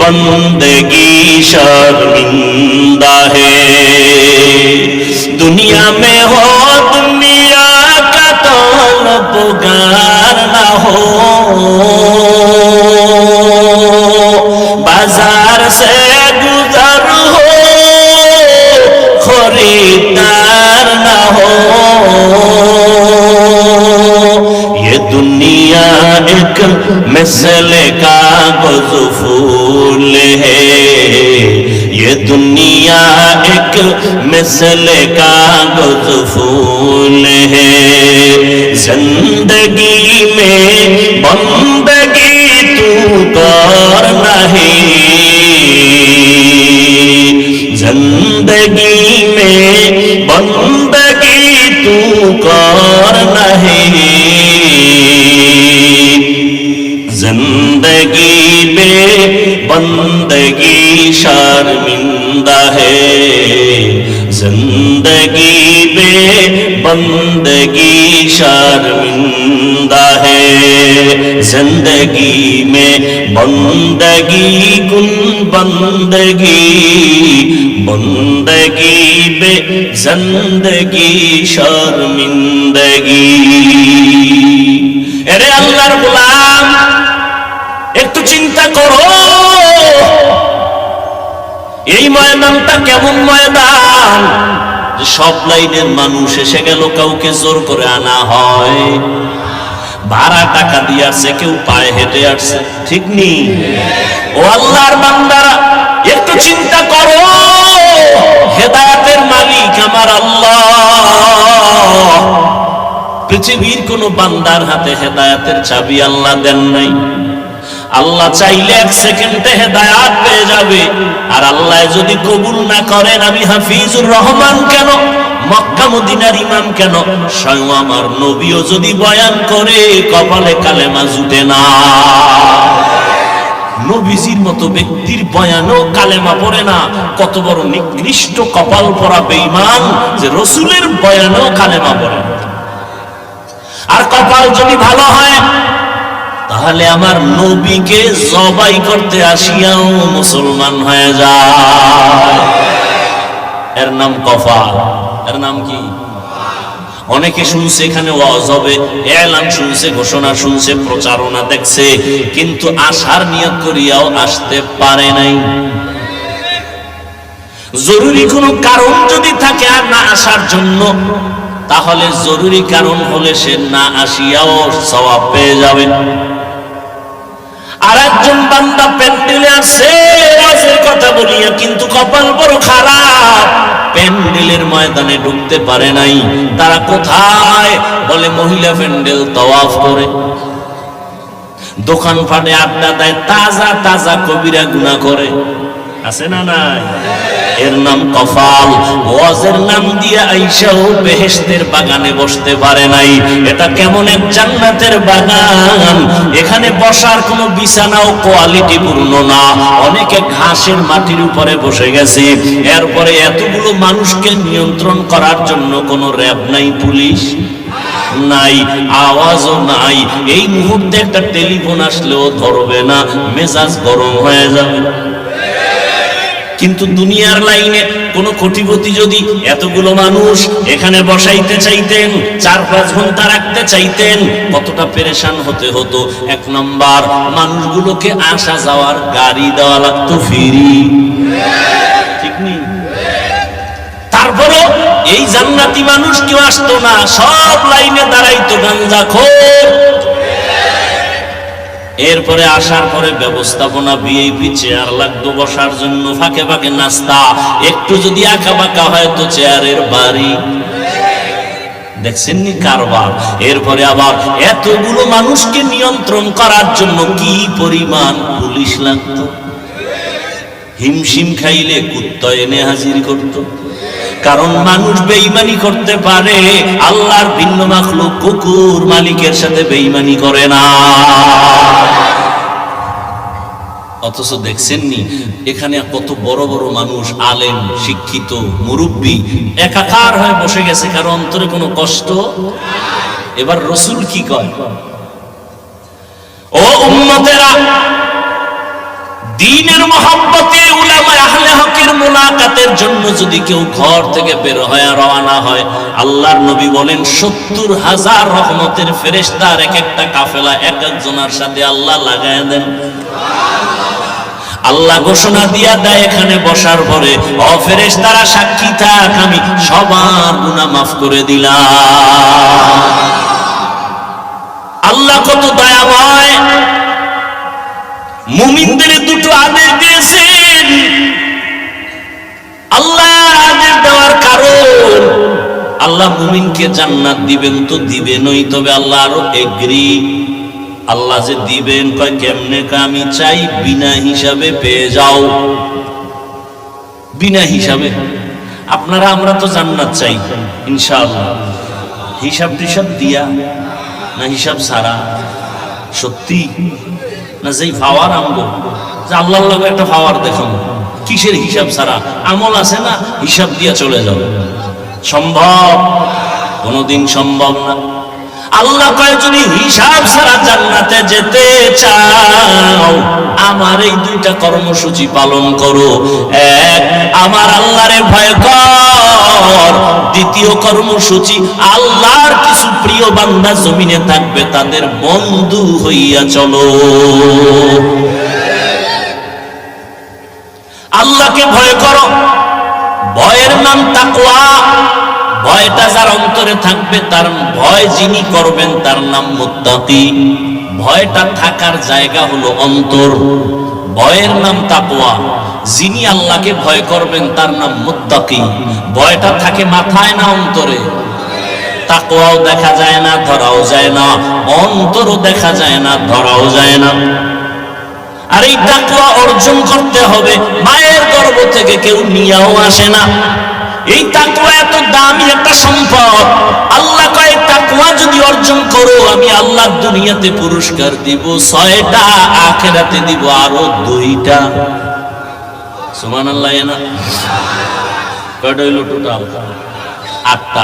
बंदगी शर्मिंदा है। दुनिया में हो दुनिया का तलबगार ना हो, बाजार से गुजर हो, खरीदार ना हो। ये दुनिया एक मिसले कागज फूल है, ये दुनिया एक मिसले कागज फूल है। जिंदगी में बंदगी तू कर नहीं, करना है जिंदगी बे बंदगी शर्मिंदा है जिंदगी बे बंदगी शर्मिंदा है जिंदगी में बंदगी कुन बंदगी बंदगी बे जिंदगी शर्मिंदगी अरे अल्लाहर गुलाम একটু চিন্তা করো এই ময়দানটা কেমন ময়দান যে সব লাইনের মানুষ এসে গেল কাউকে জোর করে আনা হয় ভাড়া টাকা দিয়ে আসছে কেউ পায়ে হেঁটে আসছে ঠিক নেই ও আল্লাহর বান্দারা একটু চিন্তা করো হেদায়েতের মালিক আমার আল্লাহ পৃথিবীর কোন বান্দার হাতে হেদায়েতের চাবি আল্লাহ দেন নাই আল্লাহ চাইলে এক সেকেন্ডে হেদায়াত পেয়ে যাবে আর আল্লাহ যদি কবুল না করেন আমি হাফিজুর রহমান কেন মক্কা মদিনার ইমাম কেন স্বয়ং আমার নবীও যদি বয়ান করে কপালে কালেমা জুটে না নবীজির মতো ব্যক্তির বয়ানও কালেমা পড়ে না কত বড় নিকৃষ্ট কপাল পরা বেঈমান যে রাসূলের বয়ানও কালেমা পড়ে আর কপাল যদি ভালো হয় তাহলে আমার নবীকে জবাই করতে আসিয়াও মুসলমান হয়ে যায় এর নাম কফাল এর নাম কি অনেকে শুনছে এখানে ওয়াজ হবে এলান শুনছে ঘোষণা শুনছে প্রচারণা দেখছে কিন্তু আসার নিয়ত করিয়াও আসতে পারে নাই জরুরি কোনো কারণ যদি থাকে আর না আসার জন্য তাহলে জরুরি কারণ হলে সে না আসিয়াও সওয়াব পেয়ে যাবে আর একজন বান্দা প্যান্ডেলে আসছে ওয়াজের কথা বলিয়া কিন্তু কপাল বড় খারাপ প্যান্ডেলের ময়দানে ঢুকতে পারে নাই তারা কোথায় বলে মহিলা প্যান্ডেল তাওয়াফ করে দোকান পাটে আড্ডা দেয় তাজা তাজা কবিরা গুনাহ করে আছে না নাই এর নাম কফাল ওয়াজের নাম দিয়ে আইসাও বেহেশতের বাগানে বসতে পারে নাই এটা কেমন এক জান্নাতের বাগান এখানে বসার কোনো বিছানাও কোয়ালিটি পূর্ণ না অনেকে ঘাসের মাটির উপরে বসে গেছে এরপরে এতগুলো মানুষকে নিয়ন্ত্রণ করার জন্য কোনো র‍্যাব নাই পুলিশ নাই আওয়াজও নাই এই মুহূর্তে একটা টেলিফোন আসলেও ধরবে না মেজাজ গরম হয়ে যাবে কিন্তু দুনিয়ার লাইনে কোন কোটিপতি যদি এতগুলো মানুষ এখানে বসাইতে চাইতেন 4-5 ঘন্টা রাখতে চাইতেন কতটা পেরেশান হতে হতো এক নাম্বার মানুষগুলোকে আসা যাওয়ার গাড়ি দেওয়া লাগতো ফ্রি ঠিক নেই তারপরও এই জান্নাতি মানুষ কেউ আসতো না সব লাইনে দাঁড়াইতো গাঞ্জাখোর এরপরে আসার পরে ব্যবস্থাপনা ভিআইপি চেয়ার লাগতো বসার জন্য ফাঁকে ফাঁকে নাস্তা একটু যদি আঁকা বাঁকা হয় তো চেয়ারের বাড়ি দেখছেন নি কারবার এরপরে আবার এতগুলো মানুষকে নিয়ন্ত্রণ করার জন্য কি পরিমাণ পুলিশ লাগতো হিমশিম খাইলে কুত্তা এনে হাজির করতো কারণ মানুষ বেঈমানি করতে পারে আল্লাহর ভিন্ন মাখলুক কুকুর মালিকের সাথে বেঈমানি করে না অথচ দেখছেননি এখানে কত বড় বড় মানুষ আলেম শিক্ষিত মুরব্বি একাকার হয়ে বসে গেছে কারণ অন্তরে কোনো কষ্ট এবার রাসূল কি কয় ও উম্মতেরা দ্বীনের মহব্বতে উলামা আহলে হকের মুলাকাতের জন্য যদি কেউ ঘর থেকে বের হয়ে রওনা হয় আল্লাহর নবী বলেন ৭০,০০০ রহমতের ফেরেশতার এক একটা কাফেলা এক একজনের সাথে আল্লাহ লাগায় দেন আল্লাহ ঘোষণা দিয়া দেয় এখানে বসার পরে ও ফেরেশতারা সাক্ষী থাক আমি সবার গুনাহ মাফ করে দিলাম আল্লাহ কত দয়াময় মুমিনদের দুটো আদেশ দিয়েছেন আল্লাহর আদেশ দেওয়ার কারণ আল্লাহ মুমিনকে জান্নাত দিবেন তো দিবেনই তবে আল্লাহ আরো এগ্রি আল্লাহ যে দিবেন কয় কেমনে আমি চাই বিনা হিসাবে পেয়ে যাও বিনা হিসাবে আপনারা আমরা তো জান্নাত চাই ইনশাআল্লাহ হিসাব টিসাব দিয়া না হিসাব ছাড়া? সত্যি না যেই পাওয়ার আমগো যে আল্লাহর লগে একটা পাওয়ার দেখাবো, কিসের হিসাব ছাড়া? আমল আছে না, হিসাব দিয়া চলে যাও। সম্ভব? কোনদিন সম্ভব না। আল্লাহ কয় যদি হিসাব ছাড়া জান্নাতে যেতে চাও আমার এই দুইটা কর্মসূচি পালন করো। এক, আমার আল্লাহরে ভয় কর। দ্বিতীয় কর্মসূচি, আল্লাহর কিছু প্রিয় বান্দা জমিনে থাকবে, তাদের বন্ধু হইয়া চলো। আল্লাহকে ভয় করো। ভয়ের নাম তাকওয়া। ভয়টা যার অন্তরে থাকবে, তার ভয় যিনি করবেন তার নাম মুত্তাকি। ভয়টা থাকার জায়গা হলো অন্তর, ভয়ের নাম তাকওয়া। যিনি আল্লাহকে ভয় করবেন তার নাম মুত্তাকি। ভয়টা থাকে মাথায় না অন্তরে? তাকওয়াও দেখা যায় না, ধরাও যায় না। অন্তরও দেখা যায় না, ধরাও যায় না। আর এই তাকওয়া অর্জন করতে হবে, মায়ের গর্ভ থেকে কেউ নিয়েও আসে না। এই তাকওয়া এত দামি একটা সম্পদ। আল্লাহ কয় তাকওয়া যদি অর্জন করো আমি আল্লাহ দুনিয়াতে পুরস্কার দিব 6টা, আখিরাতে দিব আরো 2টা। সুবহানাল্লাহ। না কয়টা হইল টোটাল? 8টা।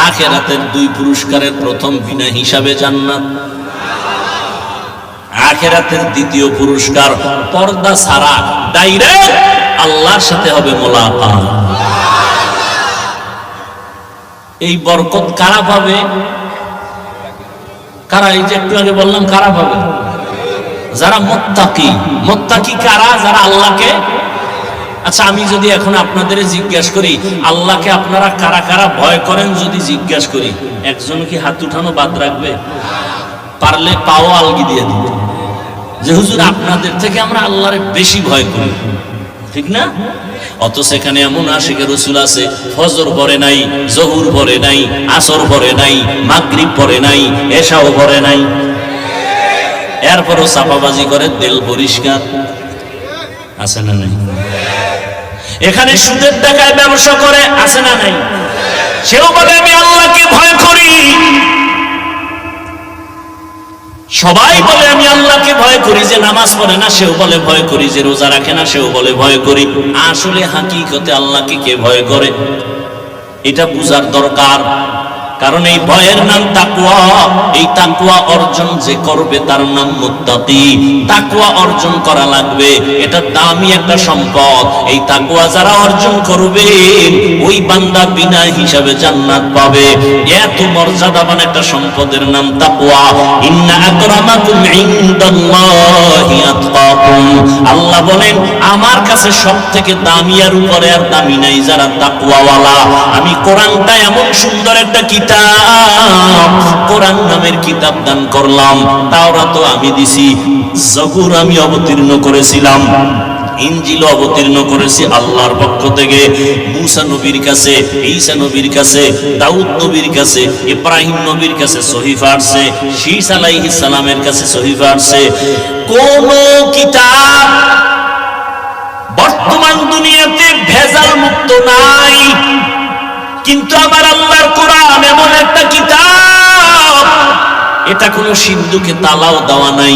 আখিরাতের 2 পুরস্কারের প্রথম বিনা হিসাবে জান্নাত, আখিরাতের দ্বিতীয় পুরস্কার পর্দা ছাড়া ডাইরেক্ট আল্লাহর সাথে হবে মোলাকাত। এই বরকত কারা পাবে? কারা? এই যে একটু আগে বললাম কারা পাবে? যারা মুত্তাকি। মুত্তাকি কারা? যারা আল্লাহকে। আচ্ছা, আমি যদি এখন আপনাদের জিজ্ঞাসা করি আল্লাহকে আপনারা কারা কারা ভয় করেন, যদি জিজ্ঞাসা করি একজন কি হাত উঠানো বাদ রাখবে? পারলে পাও আলগি দিয়ে দিত যে হুজুর আপনাদের থেকে আমরা আল্লাহরে বেশি ভয় করি, ঠিক না? অত সেখানে এমন আশিকে রাসূল আছে ফজর পড়ে নাই, জোহর পড়ে নাই, আসর পড়ে নাই, মাগরিব পড়ে নাই, এশাও পড়ে নাই, এরপরও চাপাবাজি করে দিল পরিষ্কার আছে না নাই? এখানে সুদের টাকায় ব্যবসা করে আছে না নাই? সেও বলে আমি আল্লাহকে ভয় করি। সবাই বলে আমি আল্লাহকে ভয় করি। যে নামাজ পড়ে না সেও বলে ভয় করি, যে রোজা রাখে না সেও বলে ভয় করি। আসলে হাকিকতে আল্লাহকে কে ভয় করে এটা বুঝার দরকার। কারণ এই ভয়ের নাম তাকওয়া। এই তাকওয়া অর্জন যে করবে তার নাম মুত্তাকি। তাকওয়া অর্জন করা লাগবে, এটা দামি একটা সম্পদ। এই তাকওয়া যারা অর্জন করবে ওই বান্দা বিনা হিসাবে জান্নাত পাবে। এত মর্যাদাবান একটা সম্পদের নাম তাকওয়া। ইন্না আকরামাকুম ইনদাল্লাহি আতকাকুম। আল্লাহ বলেন আমার কাছে সবথেকে দামি আর উপরে আর দামি নাই যারা তাকওয়াওয়ালা। আমি কোরআনটা এমন সুন্দর একটা কিতাব, কোরআন নামের কিতাব দান করলাম। তাওরাত আমি দিছি, জবুর আমি অবতীর্ণ করেছিলাম, ইনজিল অবতীর্ণ করেছি আল্লাহর পক্ষ থেকে। মুসা নবীর কাছে, ঈসা নবীর কাছে, দাউদ নবীর কাছে, ইব্রাহিম নবীর কাছে সহিফা আসছে, শীস আলাইহিস সালামের কাছে সহিফা আসছে। কোন কিতাব বর্তমান দুনিয়াতে ভেজাল মুক্ত নাই, কিন্তু আমার আল্লাহর কোরআন এমন একটা কিতাব এটা কোনো সিন্ধুকে তালাও দেওয়া নাই,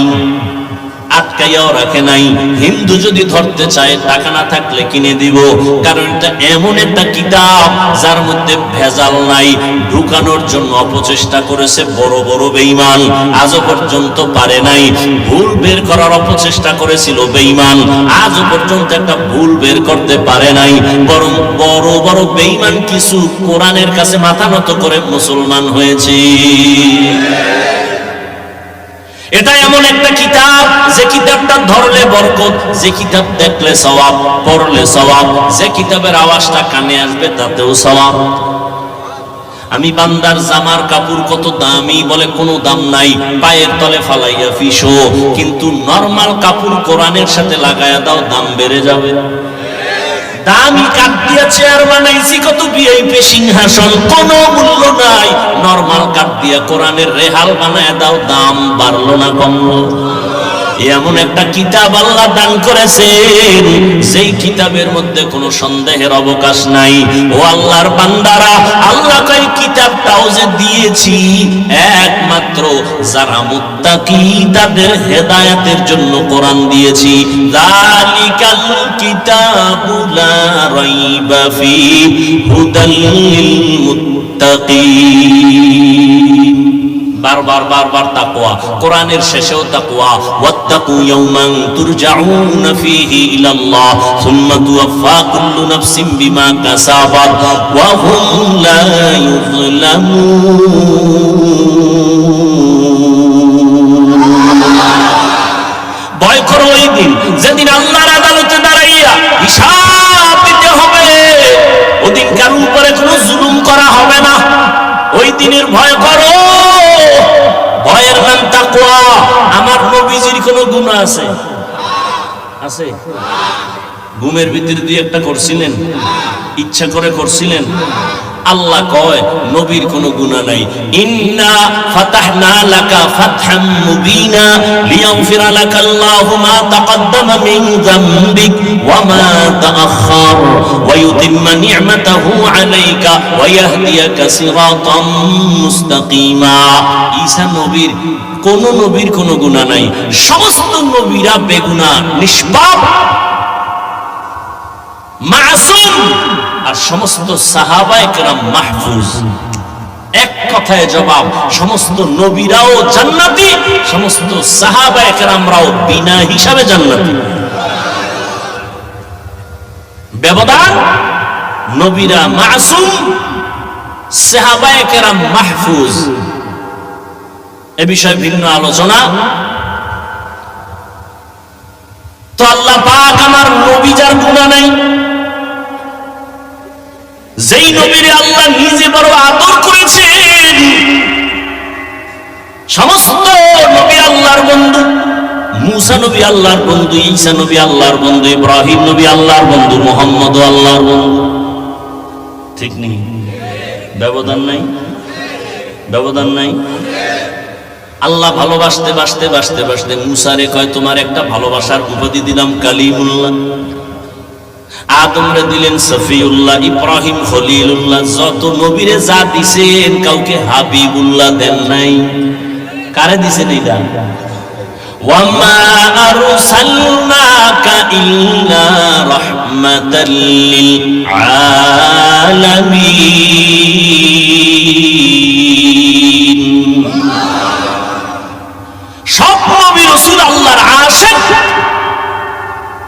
আটকাইয়াও রাখে নাই। হিন্দু যদি ধরতে চায় টাকা না থাকলে কিনে দিব, কারণ এটা এমন একটা কিতাব যার মধ্যে ভেজাল নাই। ঢুকানোর জন্য অপচেষ্টা করেছে বড় বড় বেঈমান, আজও পর্যন্ত পারে নাই। ভুল বের করার অপচেষ্টা করেছিল বেঈমান, আজও পর্যন্ত একটা ভুল বের করতে পারে নাই। বরং বড় বড় বেঈমান কিছু কোরআনের কাছে মাথা নত করে মুসলমান হয়েছে। এটা এমন একটা কিতাব যে কিতাবটা ধরলে বরকত, যে কিতাব দেখলে সওয়াব, পড়লে সওয়াব, যে কিতাবের আওয়াজটা কানে আসবে তাতেও সওয়াব। আমি বান্দার জামার কাপড় কত দামি বলে কোনো দাম নাই, পায়ের তলে ফালাইয়া ফিসো, কিন্তু নরমাল কাপড় কোরআনের সাথে লাগায়া দাও, দাম বেড়ে যাবে। দামি কাঠ দিয়ে চেয়ার বানাইছি, কত ভিআইপি সিংহাসন, কোনো মূল্য নাই। নরমাল কাঠ দিয়ে কোরআনের রেহাল বানায় দাও, দাম বাড়লো না কমলো? এমন একটা কিতাব আল্লাহ দান করেছেন যেই কিতাবের মধ্যে কোনো সন্দেহের অবকাশ নাই। ও আল্লাহর বান্দারা, আল্লাহ কয় কিতাবটাও যে দিয়েছি একমাত্র যারা মুত্তাকি তাদের হেদায়েতের জন্য কোরআন দিয়েছি। যালিকাল কিতাবু লা রাইবা ফীহি হুদাল লিল মুত্তাকিন। বারবার বারবার তাকওয়া, কোরআনের শেষেও তাকওয়া, ওয়াত্তাকু ইয়াওমান তুরজাউনা ফীহি ইলাল্লাহ সুম্মা তুওয়াফা কুল্লু নাফসিন বিমা কাসাবাত ওয়া হুম লা ইউযলামুন। ভয় করো ওই দিন যেদিন আল্লাহর আদালতে দাঁড়াইয়া হিসাব দিতে হবে। ওদিন কারোর উপরে কোনো জুলুম করা হবে না। ওই দিনের ভয় করো, ভয়ের নাম তাকওয়া। আমার নবীজির কোনো গুনাহ আছে? আছে? ঘুমের ভিতরে দিয়ে একটা করছিলেন? ইচ্ছা করে করছিলেন? আল্লাহ কয় নবীর কোনো গুনাহ নাই। ইন্না ফাতাহনা লাকা ফাতহাম মুবিনা লিয়াগফিরা লাকাল্লাহু মা তাকদ্দামা মিন যামবিক ওয়া মা তাআখার ওয়া ইউতিম্মা নি'মাতাহু আলাইকা ওয়া ইয়াহদিয়াকা সিরাতাম মুস্তাকিমা। ঈসা নবীর কোনো গুনাহ নাই। সমস্ত নবীরা বেগুনাহ, নিষ্পাপ, মাসুম, আর সমস্ত সাহাবায়ে কেরাম মাহফুজ। এক কথায় জবাব, সমস্ত নবীরাও জান্নাতি, সমস্ত সাহাবায়ে কেরামরাও বিনা হিসাবে জান্নাতি। ব্যবধান, নবীরা মাসুম, সাহাবায়ে কেরাম মাহফুজ। এ বিষয়ে ভিন্ন আলোচনা। তো আল্লাহ পাক আমার নবী যার গুনাহ নাই, যেই নবীরে আল্লাহ নিজে বড় আদর করেছেন, সমস্ত নবী আল্লাহর বন্ধু। মুসা নবী আল্লাহর বন্ধু, ঈসা নবী আল্লাহর বন্ধু, ইব্রাহিম নবী আল্লাহর বন্ধু, মুহাম্মদ আল্লাহর বন্ধু। ঠিক নেই? ব্যবধান নাই? ব্যবধান নাই? আল্লাহ ভালোবাসতে বাসতে বাসতে বাসতে মুসারে কয় তোমার একটা ভালোবাসার উপাধি দিলাম কালিমুল্লাহ। আদমরে দিলেন সফিউল্লাহ, ইব্রাহিম খলিলুল্লাহ। যত নবীরে যা দিছেন কাউকে হাবিবুল্লাহ দেন নাই। কারে দিছেন এটা? ওয়ামা আরসালনাকা ইল্লা রাহমাতাল লিল আলামিন। সব নবী রাসূল আল্লাহর আশিক,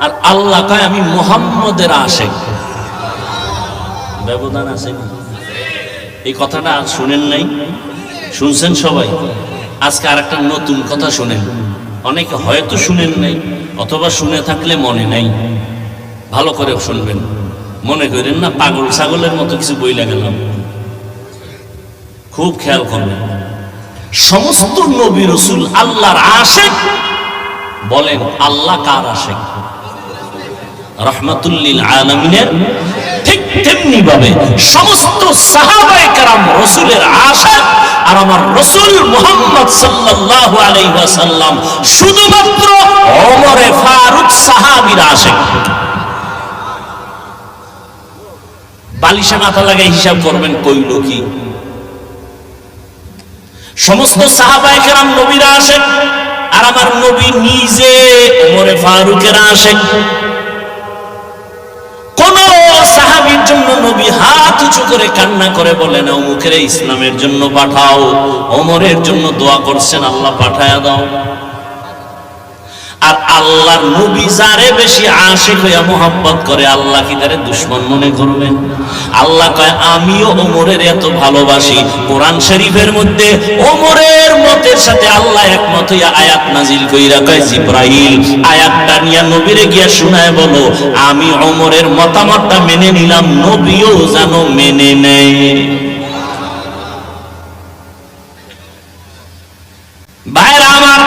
আর আল্লাহ কয় আমি মুহাম্মদের আশিক। ব্যবধান আছে না? এই কথাটা শুনেন নাই? শুনছেন সবাই? আজকে আরেকটা নতুন কথা শুনেন। অনেকে হয়তো শুনেন নাই, অথবা শুনে থাকলে মনে নাই। ভালো করে শুনবেন, মনে করেন না পাগল ছাগলের মতো কিছু বইলা গেলাম। খুব খেয়াল করবেন। সমস্ত নবী রাসূল আল্লাহর আশিক। বলেন আল্লাহ কার আশিক? রাহমাতুল লিল আলামিনের। ঠিক তেমনি ভাবে সমস্ত সাহাবায়ে কেরাম রাসূলের আশিক। আর আমার রাসূল মুহাম্মদ সাল্লাল্লাহু আলাইহি ওয়াসাল্লাম শুধুমাত্র ওমরে ফারুক সাহাবীর আশিক। বালিশে মাথা লাগাই হিসাব করবেন কইল কি? সমস্ত সাহাবায়ে কেরাম নবীর আশিক, আর আমার নবী নিজে ওমরে ফারুকের আশিক। কোন সাহাবীর জন্য নবী হাত উঁচু করে কান্না করে বলে না অমুকের ইসলামের জন্য পাঠাও, ওমরের জন্য দোয়া করছেন আল্লাহ পাঠায়া দাও। আর আল্লাহর নবী যারে বেশি আশিক হইয়া মোহাব্বত করে, আল্লাহ কি তারে দুশমন মনে করবেন? আল্লাহ কয় আমিও ওমরের এত ভালোবাসি। কোরআন শরীফের মধ্যে ওমরের মতের সাথে আল্লাহ একমত হইয়া আয়াত নাজিল কইরা কয় জিবরাইল আয়াতটা নিয়া নবীরে গিয়া শোনায় বলো আমি ওমরের মতামতটা মেনে নিলাম, নবীও যেন মেনে নেয়। ভাইরা আমার,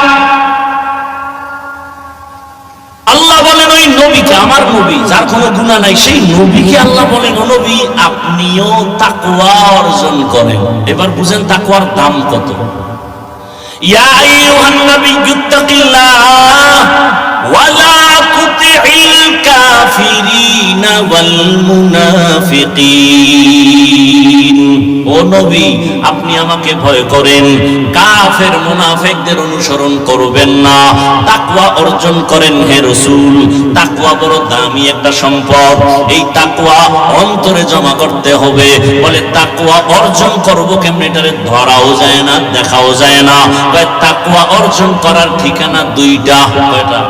আল্লাহ বলেন ওই নবীকে, আমার নবী যার কোনো গুনাহ নাই, সেই নবীকে আল্লাহ বলেন ও নবী আপনিও তাকওয়া অর্জন করেন। এবার বুঝেন তাকওয়ার দাম কত। ইয়া আইয়ুহান নাবিয়্যুত্তাকিল্লাহ ওয়া লা তুতি'ল কাফিরিনা ওয়াল মুনাফিকিন। ও নবী, আপনি আমাকে ভয় করেন, কাফের মুনাফিকদের অনুসরণ করবেন না, তাকওয়া অর্জন করেন হে রাসূল। তাকওয়া বড় দামি একটা সম্পদ, এই তাকওয়া অন্তরে জমা করতে হবে। বলে তাকওয়া অর্জন করব কেমনে? এটারে ধরাও যায় না, দেখাও যায় না। তাকওয়া অর্জন করার ঠিকানা দুইটা। কয়টা?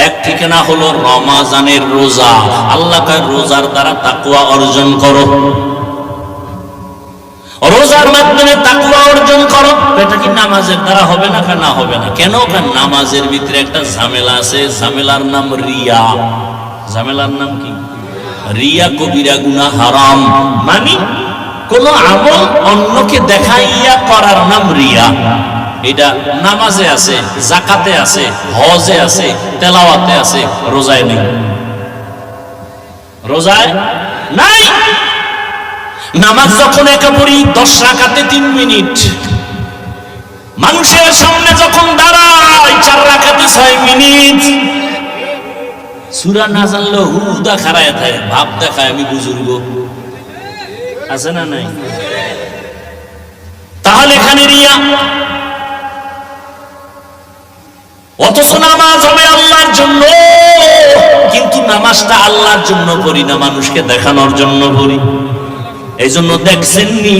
এক ঠিকানা হলো রমাজানের রোজা। আল্লাহ কয় রোজার দ্বারা তাকওয়া অর্জন করো, রোজার মাধ্যমে তাকওয়া অর্জন করো। এটা কি নামাজের দ্বারা হবে না? না হবে না। কেন? কারণ নামাজের ভিতরে একটা ঝামেলা আছে, ঝামেলার নাম রিয়া। ঝামেলার নাম কি? রিয়া কবিরা গুনাহ, হারাম। মানে কোন আমল অন্যকে দেখাইয়া করার নাম রিয়া। এটা নামাজে আছে, যাকাতে আছে, হজে আছে, তেলাওয়াতে আছে, রোজায় নেই। রোজায় নাই। নামাজ যখন একা পড়ি 10 রাকাতে 3 মিনিট, মানুষের সামনে যখন দাঁড়াই 4 রাকাতে 6 মিনিট। সূরা না জানলেও হুদা খাড়ায় থাকে, ভাব দেখায় আমি বুজুর্গ। আছে না নাই? তাহলে এখানে রিয়া। অথচ নামাজ হবে আল্লাহর জন্য, কিন্তু নামাজটা আল্লাহর জন্য পড়ি না, মানুষকে দেখানোর জন্য পড়ি। এই জন্য দেখছেননি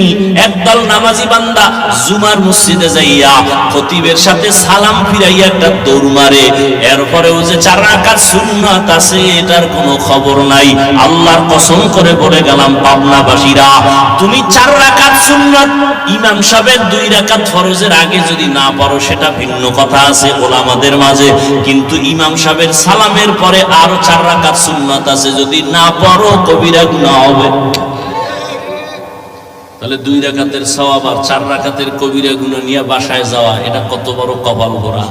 একদল নামাজি বান্দা জুমার মসজিদে যাইয়া খতিবের সাথে সালাম ফিরাইয়া একটা দৌড় মারে, এরপরেও যে 4 রাকাত সুন্নাত আছে এটার কোনো খবর নাই। আল্লাহর কসম করে বলে গেলাম পাবনাবাসীরা, তুমি 4 রাকাত সুন্নাত ইমাম সাহেবের 2 রাকাত ফরজের আগে যদি না পড়ো সেটা ভিন্ন কথা আছে ওলামাদের মাঝে, কিন্তু ইমাম সাহেবের সালামের পরে আরো 4 রাকাত সুন্নাত আছে, যদি না পড়ো কবিরা গুনাহ হবে। তাহলে 2 রাকাতের সওয়াব আর 4 রাকাতের কবিরা গুনাহ নিয়ে বাসায় যাওয়া, এটা কত বড় কপাল ভরা।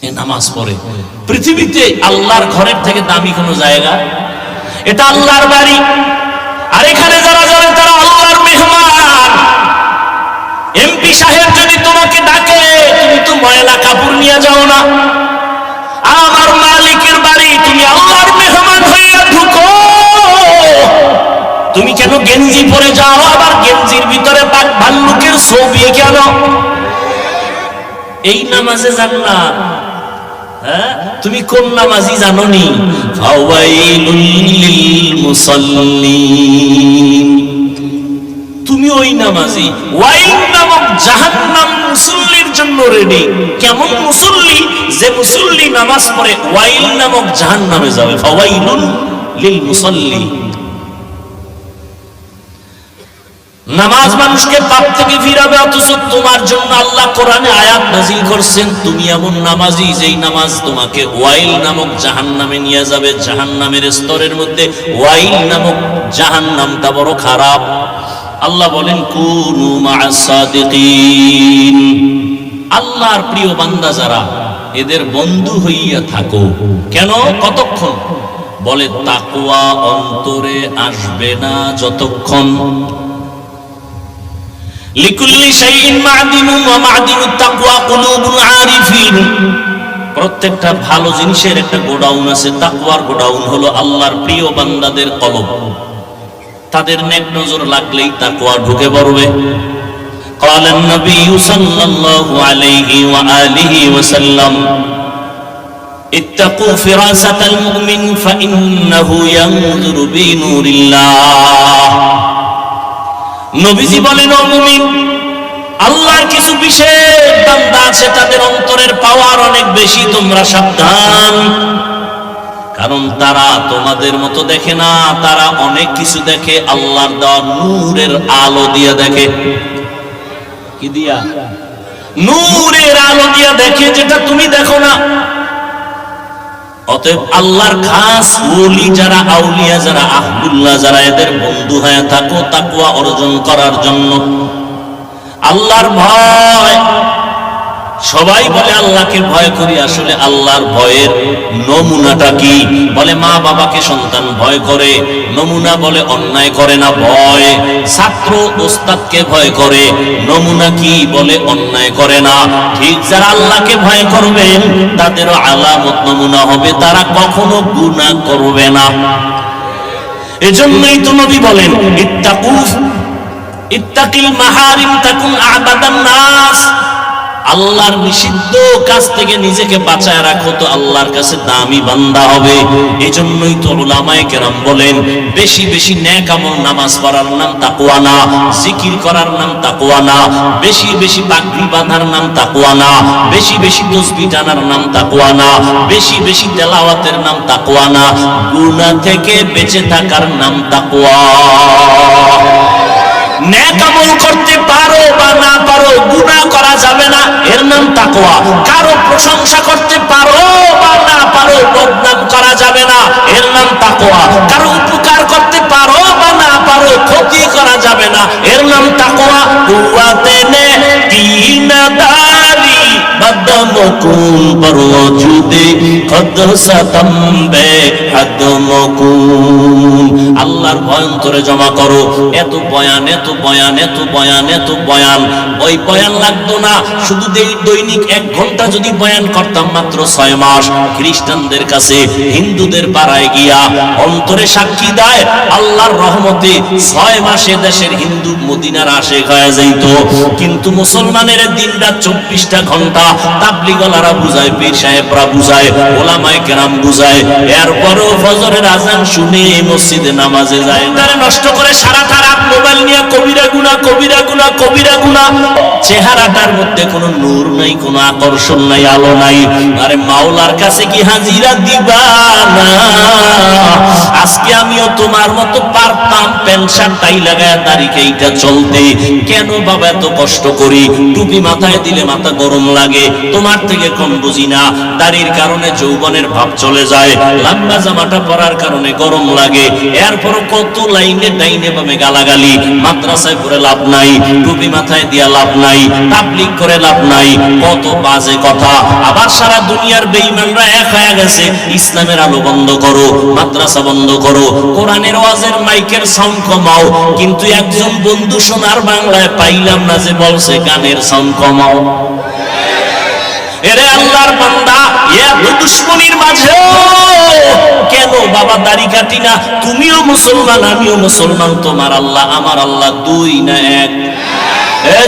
এই নামাজ পড়ে পৃথিবীতে আল্লাহর ঘরের থেকে দামি কোনো জায়গা? এটা আল্লাহর বাড়ি, আর এখানে যারা যারা তারা আল্লাহর মেহমান। এমপি সাহেব যদি তোমাকে ডাকে, তুমি তো ময়লা কাপড় নিয়ে যাও না। আমার মালিকের বাড়ি, তুমি আল্লাহর মেহমান হয়ে ঢুকো। তুমি কেন গেঞ্জি পরে যাও? আবার গেঞ্জির ভিতরে বাঘ ভাল্লুকের ছবি কেন? এই নামাজে জান্নাত। হ্যাঁ, তুমি কোন নামাজি জানোনি? ফাওয়াইলুল লিল মুসাল্লিন। তুমি ওই নামাজি। ওয়াইল নামক জাহান্নাম মুসল্লির জন্য রেডি। কেমন মুসল্লি? যে মুসল্লি নামাজ পড়ে ওয়াইল নামক জাহান্নামে যাবে। ফাওয়াইলুল লিল মুসাল্লিন। নামাজ মানুষকে পাপ থেকে ফিরাবে, অথচ তোমার জন্য আল্লাহ কোরআনে আয়াত নাযিল করছেন তুমি এমন নামাজি যেই নামাজ তোমাকে ওয়াইল নামক জাহান্নামে নিয়ে যাবে। জাহান্নামের স্তরের মধ্যে ওয়াইল নামক জাহান্নামটা বড় খারাপ। আল্লাহ বলেন কুনু মা'আস সাদিকিন। আল্লাহর প্রিয় বান্দা যারা, এদের বন্ধু হইয়া থাকো। কেন? কতক্ষণ? বলে তাকওয়া অন্তরে আসবে না যতক্ষণ। লিকুল্লি শাইইন মা'দিনুন ওয়া মা'দিনুত তাকওয়া কুলুবুল আরিফিন। প্রত্যেকটা ভালো জিনিসের একটা গোডাউন আছে, তাকওয়ার গোডাউন হলো আল্লাহর প্রিয় বান্দাদের কলব। তাদের নেক নজর লাগলেই তাকওয়া ঢুকে পড়বে। قال النبي صلى الله عليه وآله وسلم اتقوا فراسة المؤمن فإنه ينظر بنور الله। নবীজি বলেন, ও মুমিন, আল্লাহর কিছু বিশেষ বান্দা আছে, তাদের অন্তরের পাওয়ার অনেক বেশি, তোমরা সাবধান। কারণ তারা তোমাদের মতো দেখে না, তারা অনেক কিছু দেখে আল্লাহর দেওয়া নূরের আলো দিয়ে দেখে। কি দিয়া? নূরের আলো দিয়া দেখে, যেটা তুমি দেখো না। অতএব আল্লাহর খাস ওলি যারা, আউলিয়া যারা, আহলুল্লাহ যারা, এদের বন্ধু হয়ে থাকো তাকওয়া অর্জন করার জন্য। আল্লাহর ভয় সবাই বলে আল্লাহকে ভয় করি, আসলে আল্লাহর ভয়ের নমুনাটা কি? বলে মা বাবাকে সন্তান ভয় করে, নমুনা বলে অন্যায় করে না ভয়। ছাত্র ওস্তাদকে ভয় করে, নমুনা কি? বলে অন্যায় করে না। ঠিক যারা আল্লাহকে ভয় করবেন তাদেরও আলামত নমুনা হবে তারা কখনো গুনাহ করবে না। এজন্যই তো নবী বলেন ইত্তাকিল মাহারিম তাকুন আবাদান নাস। আল্লাহর নিষিদ্ধ কাজ থেকে নিজেকে বাঁচায় রাখো তো আল্লাহর কাছে দামি বান্দা হবে। এজন্যই তো উলামায়ে কেরাম বলেন বেশি বেশি নেক আমল, নামাজ পড়ার নাম তাকওয়া না, জিকির করার নাম তাকওয়া না, বেশি বেশি পাগড়ি বাঁধার নাম তাকওয়া না, বেশি বেশি তাসবিহ টানার নাম তাকওয়া না, বেশি বেশি তেলাওয়াতের নাম তাকওয়া না, গুনাহ থেকে বেঁচে থাকার নাম তাকওয়া। নেক আমল করতে পারো বা না পারো, গুনাহ করা যাবে না, এর নাম তাকওয়া। কারো প্রশংসা করতে পারো বা না পারো, বদনাম করা যাবে না, এর নাম তাকওয়া। কারো উপকার করতে পারো বা না পারো, ক্ষতি করা যাবে না, এর নাম তাকওয়া। কুওয়াতে নে তিনদারি বদমকুন পরজুদে খদ সাতম্বে হাদমকুন। আল্লাহর ভয় অন্তরে জমা করো। এত বয়ান, এত বয়ান, এত বয়ান, এত বয়ান, ওই বয়ান লাগতো না। শুধু দৈনিক 1 ঘন্টা যদি বয়ান করতাম মাত্র 6 মাস, খ্রিস্টানদের কাছে হিন্দুদের পাড়ায় গিয়া অন্তরে সাক্ষী দেয় আল্লাহর রহমতে 6 মাসে দেশের হিন্দু মদিনার আশিক হয়ে যাইত। কিন্তু মুসলমানের দিনরাত 24টা ঘন্টা তাবলীগওয়ালারা বুঝায়, পীর সাহেবরা বুঝায়, ওলামায়ে কেরাম বুঝায়, এরপরও ফজরের আজান শুনে মসজিদে নামাজে যায়। তারা নষ্ট করে সারাটা রাত মোবাইল নিয়ে কবিরা গুনাহ, কবিরা গুনাহ, কবিরা গুনাহ। চেহারাটার মধ্যে কোনো নূর নাই, কোনো আকর্ষণ নাই, আলো নাই। আরে মাওলার কাছে কি হাজিরা দিবা না? আজকে আমিও তোমার মতো পারতাম প্যান্ট শার্ট টাই লাগায় দাড়ি কেইটা চলতে। কেন বাবা এত কষ্ট করি? টুপি মাথায় দিলে মাথা গরম লাগে, তোমার থেকে কম বুঝি না। দাড়ির কারণে যৌবনের ভাব চলে যায়, লম্বা জামাটা পরার কারণে গরম লাগে। এরপর কত লাইনে ডাইনে বামে গালাগালি। মাদ্রাসায় পড়ে লাভ নাই, টুপি মাথায় দিয়া লাভ নাই, তাবলীগ করে লাভ নাই, কত বাজে কথা। আবার সারা দুনিয়ার বেঈমানরা এক হয়ে গেছে, ইসলামের আলো বন্ধ করো, মাদ্রাসা বন্ধ করো, কোরআনের ওয়াজের মাইকের সাউন্ড কমাও। কিন্তু একজন বন্ধু সোনার বাংলায় পাইলাম না যে বলছে গানের সাউন্ড কমাও। এরে আল্লাহর বান্দা, এত দুশ্মনীর মাঝে কেন বাবা দাড়ি কাটি না? তুমিও মুসলমান, আমিও মুসলমান, তোমার আল্লাহ আমার আল্লাহ দুই না এক?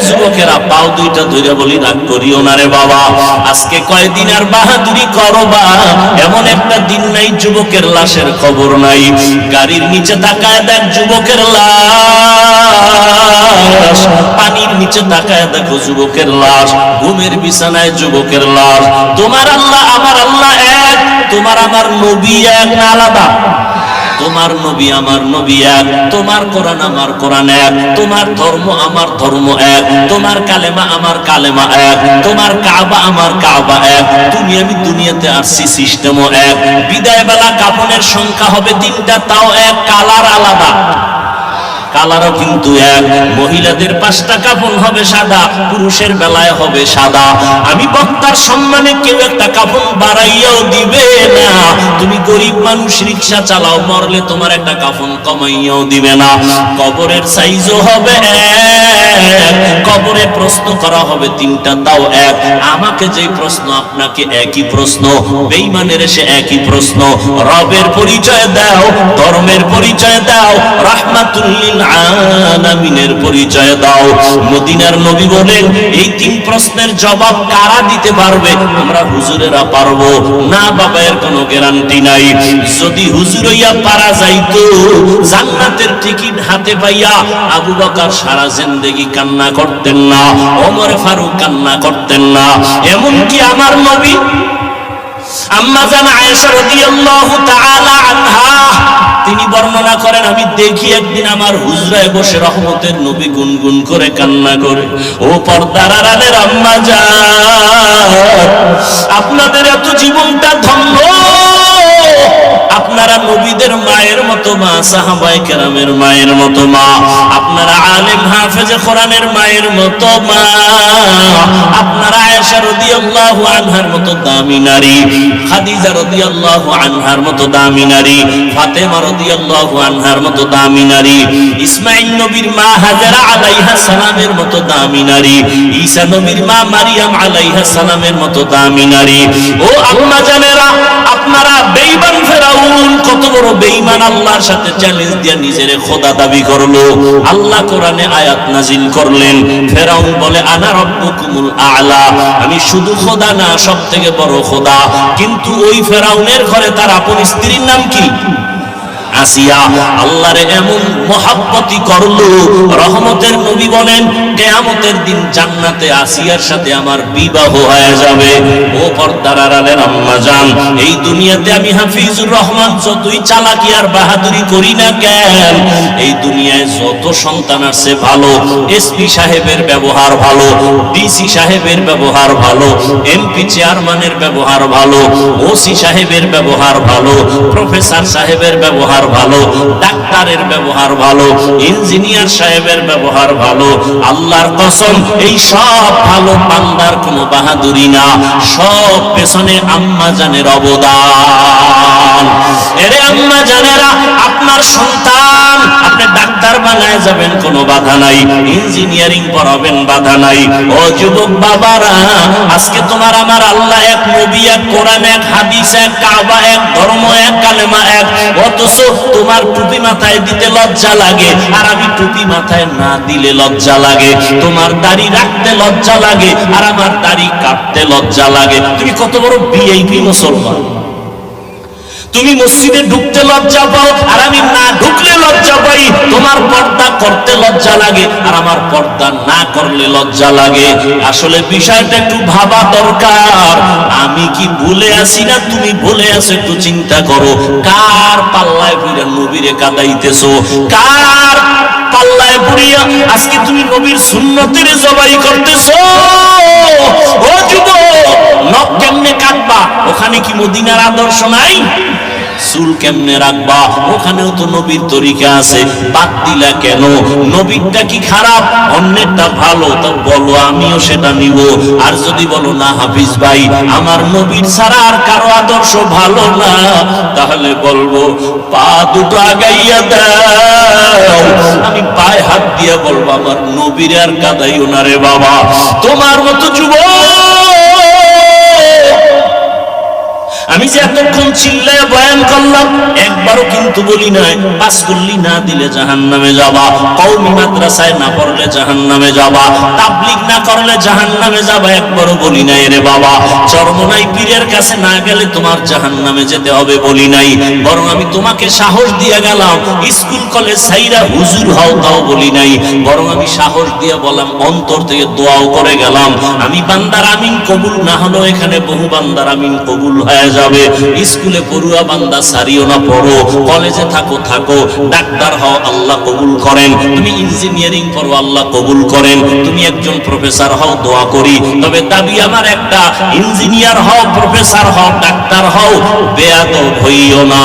যুবকেরা পাও দুইটা ধরে বলি রাগ করিও না রে বাবা। আজকে কয়দিন আর বাহাদুরি করবা? এমন একটা দিন নাই যুবকের লাশের খবর নাই। গাড়ির নিচে তাকায় দেখ যুবকের লাশ, পানির নিচে তাকায় দেখো যুবকের লাশ, ঘুমের বিছানায় যুবকের লাশ। তোমার আল্লাহ আমার আল্লাহ এক, তোমার আমার নবী এক না আলাদা? তোমার নবী আমার নবী এক, তোমার কোরআন আমার কোরআন এক, তোমার ধর্ম আমার ধর্ম এক, তোমার কালেমা আমার কালেমা এক, তোমার কাবা আমার কাবা এক। তুমি আমি দুনিয়াতে আসছি সিস্টেমও এক। বিদায় বেলা কাফনের সংখ্যা হবে 3টা, তাও এক, কালার আলাদা। কালারও কিন্তু এক। মহিলাদের 5টা কাফন হবে সাদা, পুরুষের বেলায় হবে সাদা। আমি বক্তার সম্মানে কেউ একটা কাফন বাড়াইয়াও দিবে না। তুমি গরিব মানুষ, রিকশা চালাও, মরলে তোমার একটা কাফন কমাইয়াও দিবে না। কবরের সাইজও হবে এক, কবরে প্রশ্ন করা হবে 3টা, তাও এক। আমাকে যে প্রশ্ন আপনাকে একই প্রশ্ন, বেঈমানের এসে একই প্রশ্ন। রবের পরিচয় দাও, ধর্মের পরিচয় দাও, রাহমাতুল লিল আলামিনের পরিচয় দাও। মদিনার নবী বলেন এই 3 প্রশ্নের জবাব কারা দিতে পারবে? আমরা হুজুরেরা পারবো না বাবা, এর কোনো গ্যারান্টি নাই। যদি হুজুর হইয়া পারা যাইতো, জান্নাতের টিকিট হাতে পাইয়া আবু বকর সারা জিন্দেগি কান্না করতেন না, ওমর ফারুক কান্না করতেন না। এমনকি আমার নবী আম্মা জান আয়েশা রাদিয়াল্লাহু তাআলা আনহা তিনি বর্ণনা করেন, আমি দেখি একদিন আমার হুজরায় বসে রহমতের নবী গুনগুন করে কান্না করে। ও পর্দার আড়ালের আম্মা জান, আপনাদের এত জীবনটা ধন্য, আপনারা নবীদের মায়ের মতো মা, সাহাবায়ে কেরামের মায়ের মতো মা, আপনারা আলেম হাফেজে কোরআনের মায়ের মতো মা, আপনারা আয়েশা রাদিয়াল্লাহু আনহার মতো দামি নারী, খাদিজা রাদিয়াল্লাহু আনহার মতো দামি নারী, ফাতেমা রাদিয়াল্লাহু আনহার মতো দামি নারী, ইসমাঈল নবীর মা হাজেরা আলাইহা সালামের মতো দামি নারী, ঈসা নবীর মা মারিয়াম আলাইহা সালামের মতো দামি নারী। ও আম্মা জানেরা, আপনারা বেঈমান ফেরাউন কত বড় বেঈমান, আল্লাহর সাথে চ্যালেঞ্জ দিয়ে নিজের খোদা দাবি করলো। আল্লাহ কোরআনে আয়াত নাজিল করলেন, ফেরাউন বলে আনা রব্বুকুমুল আ'লা, আমি শুধু খোদা না, সবথেকে বড় খোদা। কিন্তু ওই ফেরাউনের ঘরে তার আপন স্ত্রীর নাম কি? আসিয়া। আল্লাহর এমন মহাব্বতি করলো, রহমতের নবী বলেন কিয়ামতের দিন জান্নাতে আসিয়ার সাথে আমার বিবাহ হয়ে যাবে। ও পর্দার আড়ালের আম্মা জান, এই দুনিয়াতে আমি হাফিজুর রহমান যতই চালাকি আর বাহাদুরি করি না কেন, এই দুনিয়ায় যত সন্তান আছে ভালো, এসপি সাহেবের ব্যবহার ভালো, ডিসি সাহেবের ব্যবহার ভালো, এমপি চেয়ারম্যানের ব্যবহার ভালো, ওসি সাহেবের ব্যবহার ভালো, প্রফেসর সাহেবের ব্যবহার ভালো, ডাক্তারের ব্যবহার ভালো, ইঞ্জিনিয়ার সাহেবের ব্যবহার ভালো। আল্লাহর কসম, এই সব ভালো বান্দার কোনো বাহাদুরি না, সব পেছনে আম্মা জানের অবদান। এরে আম্মা জানেরা, আপনার সন্তান আপনি ডাক্তার বানায় যাবেন, কোনো বাধা নাই, ইঞ্জিনিয়ারিং পড়াবেন, বাধা নাই। ও যুবক বাবারা, আজকে তোমার আমার আল্লাহ এক, নবী এক, কোরআন এক, হাদিস এক, কাবা এক, ধর্ম এক, কালেমা এক, অথচ তোমার টুপি মাথায় দিতে লজ্জা লাগে, আর আমি টুপি মাথায় না দিলে লজ্জা লাগে। তোমার দাড়ি রাখতে লজ্জা লাগে, আর আমার দাড়ি কাটতে লজ্জা লাগে। তুমি কত বড় ভিআইপি মুসলমান! তুমি মসজিদে ঢুকতে লজ্জা পাও, আর আমি না ঢুকলে লজ্জা পাই। তোমার পর্দা করতে লজ্জা লাগে, আর আমার পর্দা না করলে লজ্জা লাগে। আসলে বিষয়টা একটু ভাবা দরকার। আমি কি ভুলে আসি না তুমি ভুলে আছো? একটু চিন্তা করো, কার পাল্লায় পড়ে নবীরে কাদাইতেছো? কার পাল্লায় পড়িয়া আজকে তুমি নবীর সুন্নতের জবাই করতেছো? ও যুবক, নখ কেমনে কাটবা? ওখানে কি মদিনার আদর্শ নাই? চুল কেমনে রাখবা? ওখানেও তো নবীর তরিকা আছে, বাদ দিলা কেন? নবীরটা কি খারাপ? অন্যেরটা ভালো, তো বলো, আমিও সেটা নিব। আর যদি বলো না হাফিজ ভাই, আমার নবীর ছাড়া আর কারো আদর্শ ভালো না, তাহলে বলবো পা দুটো আগাইয়া দাও, আমি পায়ে হাত দিয়ে বলবো আমার নবীর আর কাদাইও না রে বাবা। তোমার মতো যুবক আমি যে এতক্ষণ চিল্লায় বয়ান করলাম, একবারও কিন্তু বলি নাই পাস করলি না দিলে জাহান্নামে যাবা, কওমি মাদ্রাসায় না পড়লে জাহান্নামে যাবা, তাবলীগ না করলে জাহান্নামে যাবা, একবারও বলি নাই রে বাবা। চরমনাই পীরের কাছে না গেলে তোমার জাহান্নামে যেতে হবে বলি নাই, বরং আমি তোমাকে সাহস দিয়ে গেলাম স্কুল কলেজ ছাইরা হুজুর হও, তাও বলি নাই, বরং আমি সাহস দিয়ে বললাম, অন্তর থেকে দোয়াও করে গেলাম, আমি বান্দার আমিন কবুল না হলো এখানে বহু বান্দার আমিন কবুল হয়ে যাবে। স্কুলে পড়ুয়া বান্দা সারিও না পড়ো, কলেজে থাকো থাকো, ডাক্তার হও আল্লাহ কবুল করেন, তুমি ইঞ্জিনিয়ারিং পড়ো আল্লাহ কবুল করেন, তুমি একজন প্রফেসর হও দোয়া করি। তবে দাবি আমার একটা, ইঞ্জিনিয়ার হও, প্রফেসর হও, ডাক্তার হও, বেয়াদব হইও না।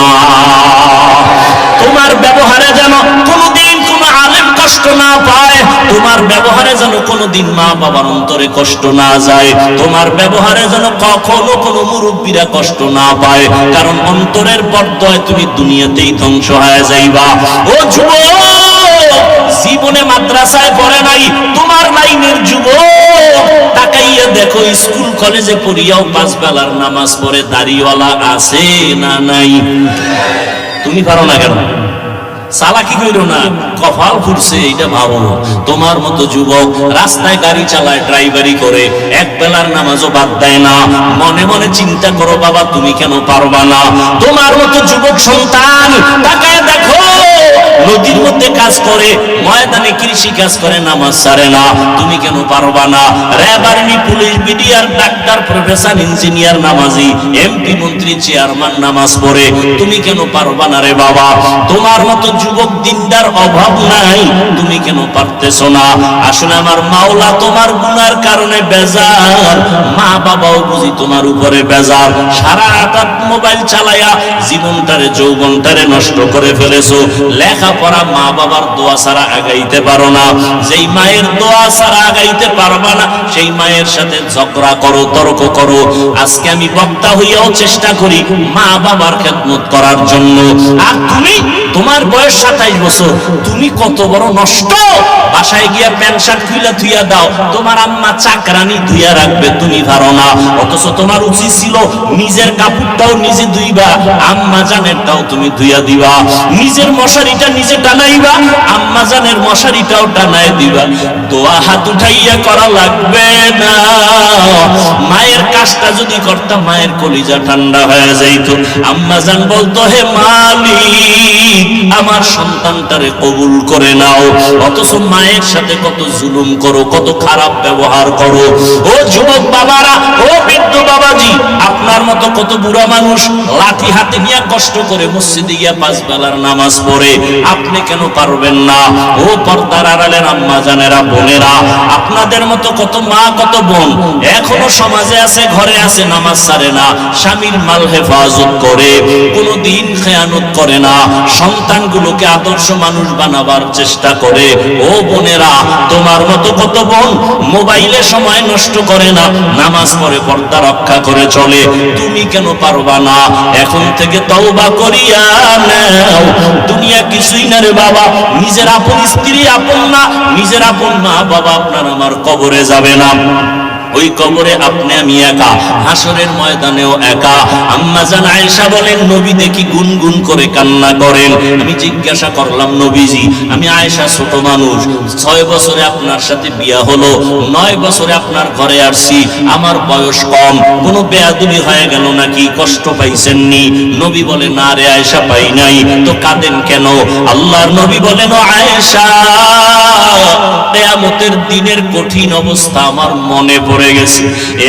তোমার ব্যবহারে যেন কোনোদিন কোন আলেম কষ্ট না পায়, তোমার ব্যবহারে যেন কোনোদিন মা বাবার অন্তরে কষ্ট না যায়, তোমার ব্যবহারে যেন কখনো কোনো মুরব্বীরা কষ্ট না পায়, কারণ অন্তরের পর্দায় তুমি দুনিয়াতেই ধ্বংস হয়ে যাইবা। ও যুবক, জীবনে মাদ্রাসায় পড়ে নাই তোমার লাইনের যুবক, তাকাইয়া দেখো স্কুল কলেজে পড়িয়াও 5 বেলার নামাজ পড়ে দাড়িওয়ালা আছে না নাই? তুমি পারো না কেন? চালাকি কইরো না, কপাল ফুরছে এটা ভাবো। তোমার মতো যুবক রাস্তায় গাড়ি চালায়, ড্রাইভারি করে, এক বেলার নামাজও বাদ দেয় না। মনে মনে চিন্তা করো বাবা, তুমি কেন পারবা না? তোমার মতো যুবক সন্তান তাকায় দেখো নদীর মধ্যে কাজ করে, ময়দানে কৃষি কাজ করে, নামাজ ছাড়ে না, তুমি কেন পারবা না? RAB, army, police, BDR, doctor, professor, engineer নামাজি, এমপি, মন্ত্রী, চেয়ারম্যান নামাজ পড়ে, তুমি কেন পারবা না রে বাবা? তোমার মতো যুবক দিনদার অভাব নাই, তুমি কেন পারতেছো না? আসলে আমার মাওলা তোমার গুনার কারণে বেজার, মা বাবাও বুঝি তোমার উপরে বেজার। সারা রাত মোবাইল চালায়া জীবনটারে, যৌবনটারে নষ্ট করে ফেলেছো। লেখাপড়া মা বাবার দোয়া ছাড়া আগাইতে পারো না। যেই মায়ের দোয়া ছাড়া আগাইতে পারবা না, সেই মায়ের সাথে ঝগড়া করো, তর্ক করো। আজকে আমি বক্তা হইয়াও চেষ্টা করি মা বাবার খেদমত করার জন্য। আর তুমি, তোমার বয়স 27 বছর, তুমি কত বড় নষ্ট। বাসায় গিয়া প্যান্ট শার্ট খুইলা ধুইয়া দাও, তোমার আম্মা চাকরানি ধুইয়া রাখবে, তুমি পারো না। অথচ তোমার উচিত ছিল নিজের কাপড়টাও নিজে ধুইবা, আম্মা জানেরটাও তুমি ধুইয়া দিবা। নিজের মশারিটা নিজে টানাইবা, আম্মা জানের মশারিটাও টানাই দিবা। দোয়া হাত উঠাইয়া করা লাগবে না। মায়ের কাজটা যদি করতাম, মায়ের কলিজা ঠান্ডা হয়ে যাইত। আম্মা জান বলতো, হে মালিক, আমার সন্তানটারে কবুল করে নাও। অথচ মায়ের সাথে কত জুলুম করো, কত খারাপ ব্যবহার করো। ও যুবক বাবারা, ও বৃদ্ধ বাবাজি, আপনার মতো কত বুড়া মানুষ লাঠি হাতে নিয়ে কষ্ট করে মসজিদে গিয়া 5 বেলার নামাজ পড়ে, আপনি কেন পারবেন না? ও পর্দার আড়ালের আম্মা জানেরা, বোনেরা, আপনাদের মতো কত মা, কত বোন এখনো সমাজে আছে, ঘরে আছে, নামাজ ছাড়ে না, স্বামীর মাল হেফাজত করে, কোনো দিন খেয়ানত করে না, সন্তানগুলোকে আদর্শ মানুষ বানাবার চেষ্টা করে। ও বোনেরা, তোমার মতো কত বোন মোবাইলে সময় নষ্ট করে না, নামাজ পড়ে, পর্দা রক্ষা করে চলে, তুমি কেন পারবা না? এখন থেকে তওবা করিয়া নাও। দুনিয়া কিছুই না রে বাবা। নিজের আপন স্ত্রী আপন না, নিজের আপন মা বাবা আপনার আমার কবরে যাবে না। ওই কবরে আপনি আমি একা, হাসরের ময়দানেও একা। আম্মা জান আয়েশা বলেন, নবী দেখি গুনগুন করে কান্না করেন। আমি জিজ্ঞাসা করলাম, নবীজি, আমি আয়েশা ছোট মানুষ, 6 বছরে আপনার সাথে বিয়া হলো, 9 বছরে আপনার ঘরে আসছি, আমার বয়স কম, কোনো বেয়াদবি হয়ে গেল নাকি? কষ্ট পাইছেননি? নবী বলে, না রে আয়েশা, পাই নাই। তো কাঁদেন কেন? আল্লাহর নবী বলেন, ও আয়েশা, কিয়ামতের দিনের কঠিন অবস্থা আমার মনে পড়ে গেছে।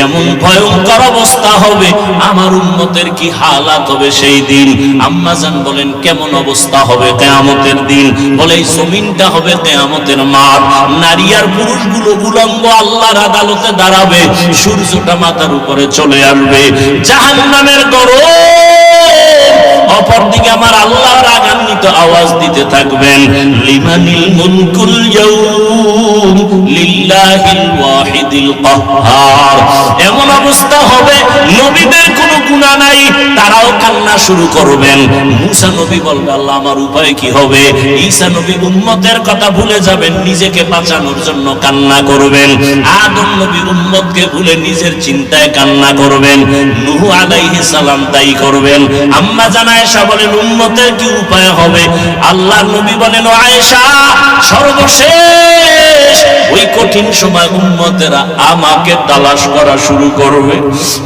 এমন ভয়ঙ্কর অবস্থা হবে, আমার উম্মতের কি হালাত হবে সেই দিন। আম্মা জান বলেন, কেমন অবস্থা হবে কিয়ামতের দিন? বলে, এই জমিনটা হবে কিয়ামতের মাঠ, নারী আর পুরুষগুলো উলঙ্গ আল্লাহর আদালতে দাঁড়াবে, সূর্যটা মাথার উপরে চলে আসবে, জাহান্নামের গরম। অপরদিকে আমার আল্লাহ রাগান্বিত আওয়াজ দিতে থাকবেন, লিমানিল মুলকুল ইয়াউম লিল্লাহিল ওয়াহিদিল কাহ্হার। এমন অবস্থা হবে, নবীদের কোনো গুনাহ নাই, তারাও কান্না শুরু করবেন। মুসা নবী বলবে, আল্লাহ আমার উপায় কি হবে? ঈসা নবী উম্মতের কথা ভুলে যাবেন, নিজেকে বাঁচানোর জন্য কান্না করবেন। আদম নবী উম্মতকে ভুলে নিজের চিন্তায় কান্না করবেন। নূহ আলাইহিস সালাম তাই করবেন। আম্মা জান আয়েশা বলেন, উম্মতের কি উপায় হবে? আল্লাহর নবী বলেন, ও আয়েশা, সর্বশেষ ওই কঠিন সময় উম্মতেরা আমাকে তালাশ করা শুরু করবে।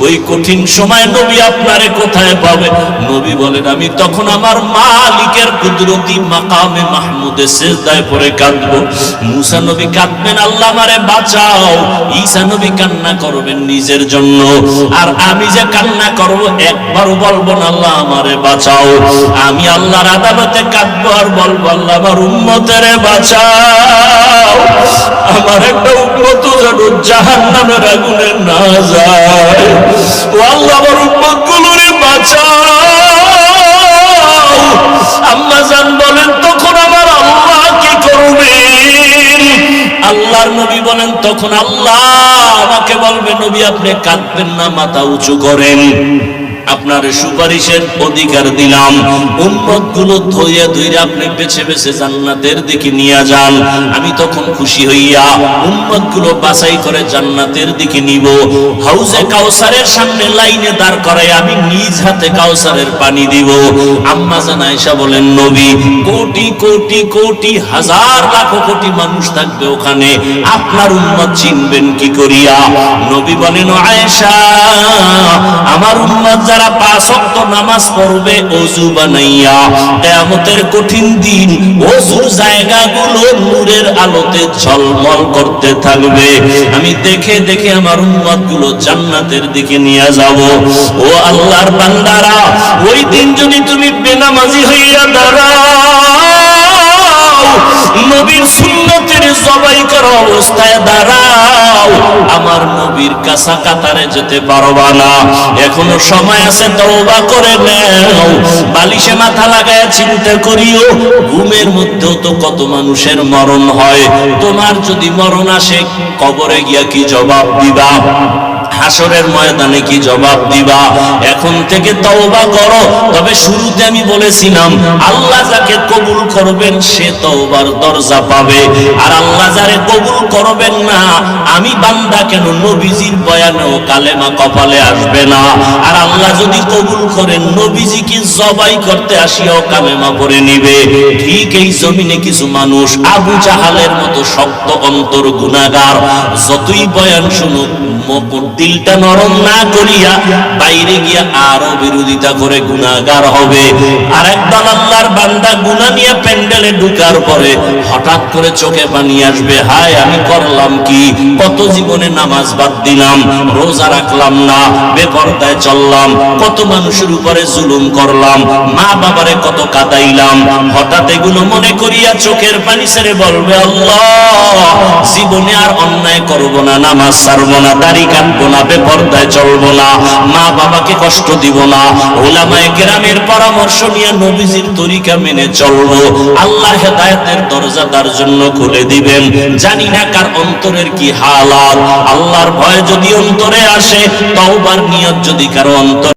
ওই কঠিন সময় নবী আপনারে কোথায় পাবে? নবী বলেন, আমি তখন আমার মালিকের কুদরতি মাকামে মাহমুদে সিজদায় পড়ে কাঁদবো। মুসা নবী কাঁদবেন, আল্লাহ আমারে বাঁচাও। ঈসা নবী কান্না করবেন নিজের জন্য, আর আমি যে কান্না করব একবারও বলবো না আল্লাহ আমারে বাঁচাও। আমি আল্লাহর আদালতে কাঁদবো আর বলবো, আল্লাহ আমার উম্মতেরে বাঁচাও, আমার একটা উম্মত যেন জাহান্নামের আগুনে না যায়। ও আল্লাহ, আমার উম্মতগুলোরে বাঁচাও। আম্মা জান বলেন, তখন আমার আল্লাহ কি করবেন? আল্লাহর নবী বলেন, তখন আল্লাহ আমাকে বলবে, নবী আপনি কাঁদবেন না, মাথা উঁচু করেন, আপনার সুপারিশের অধিকার দিলাম। উম্মতগুলো ধইয়া ধইরা আপনি বেছে বেছে জান্নাতের দিকে নিয়ে যান। আমি তখন খুশি হইয়া উম্মতগুলো বাছাই করে জান্নাতের দিকে নিব। হাউজে কাউসারের সামনে লাইনে দাঁড় করাই আমি নিজ হাতে কাউসারের পানি দিব। আম্মা জান আয়েশা বলেন, নবী, কোটি কোটি কোটি হাজার লাখ কোটি মানুষ থাকবে ওখানে, আপনার উম্মত চিনবেন কি করিয়া? নবী বলেন, আয়েশা, আমার উম্মত যারা 5 ওয়াক্ত নামাজ পড়বে ওযু বানাইয়া, কিয়ামতের কঠিন দিন ওযুর জায়গাগুলো নূরের আলোতে ঝলমল করতে থাকবে। আমি দেখে দেখে আমার উম্মতগুলো জান্নাতের দিকে নিয়ে যাব। ও আল্লাহর বান্দারা, ওই দিন যদি তুমি বেনামাজি হইয়া দাঁড়াও, নবীর সুন্নতের জবাই করা অবস্থায় দাঁড়াও, আমার নবীর কাছা কাতারে যেতে পারবা না। এখনো সময় আছে, তওবা করে নাও। বালিশে মাথা লাগায় চিন্তা করিও, ঘুমের মধ্যেও তো কত মানুষের মরণ হয়। তোমার যদি মরণ আসে, কবরে গিয়া কি জবাব দিবা? হাসরের ময়দানে কি জবাব দিবা? এখন থেকে তওবা করো। তবে শুরুতে আমি বলেছিলাম, আল্লাহ যাকে কবুল করবেন সে তওবার দরজা পাবে, আর আল্লাহ যারে কবুল করবেন না, আমি বান্দা কেন নবীজির বয়ানেও কালেমা কপালে আসবে না। আর আল্লাহ যদি কবুল করেন, নবীজিকে জবাই করতে আসিয়াও কালেমা পড়ে নিবে। ঠিক এই জমিনে কিছু মানুষ আবু জাহালের মতো শক্ত অন্তর গুনাহগার, যতই বয়ান শুনুক দিলটা নরম না করিয়া বাইরে গিয়া আরো বিরোধিতা করে গুনাহগার হবে। আর একদল আল্লাহর বান্দা গুনাহ নিয়ে প্যান্ডেলে ঢুকার পরে হঠাৎ করে চোখে পানি আসবে, হায় আমি করলাম কি? কত জীবনে নামাজ বাদ দিলাম, রোজা রাখলাম না, বেপরদায় চললাম, কত মানুষের উপরে জুলুম করলাম, মা বাবারে কত কাঁদাইলাম। হঠাৎ এগুলো মনে করিয়া চোখের পানি ছেড়ে বলবে, আল্লাহ জীবনে আর অন্যায় করব না, নামাজ ছাড়বো না, দাড়ি কাটবো না, বেপরদায় চলবো না, মা বাবাকে কষ্ট দিব না, উলামায়ে কেরামের পরামর্শ নিয়ে নবীজির তরিকা মেনে চলবো। আল্লাহ হেদায়েতের দরজা তার জন্য খুলে দিবেন। জানি না কার অন্তরের কি হালাত। আল্লাহর ভয় যদি অন্তরে আসে, তওবার নিয়ত যদি কারো অন্তরে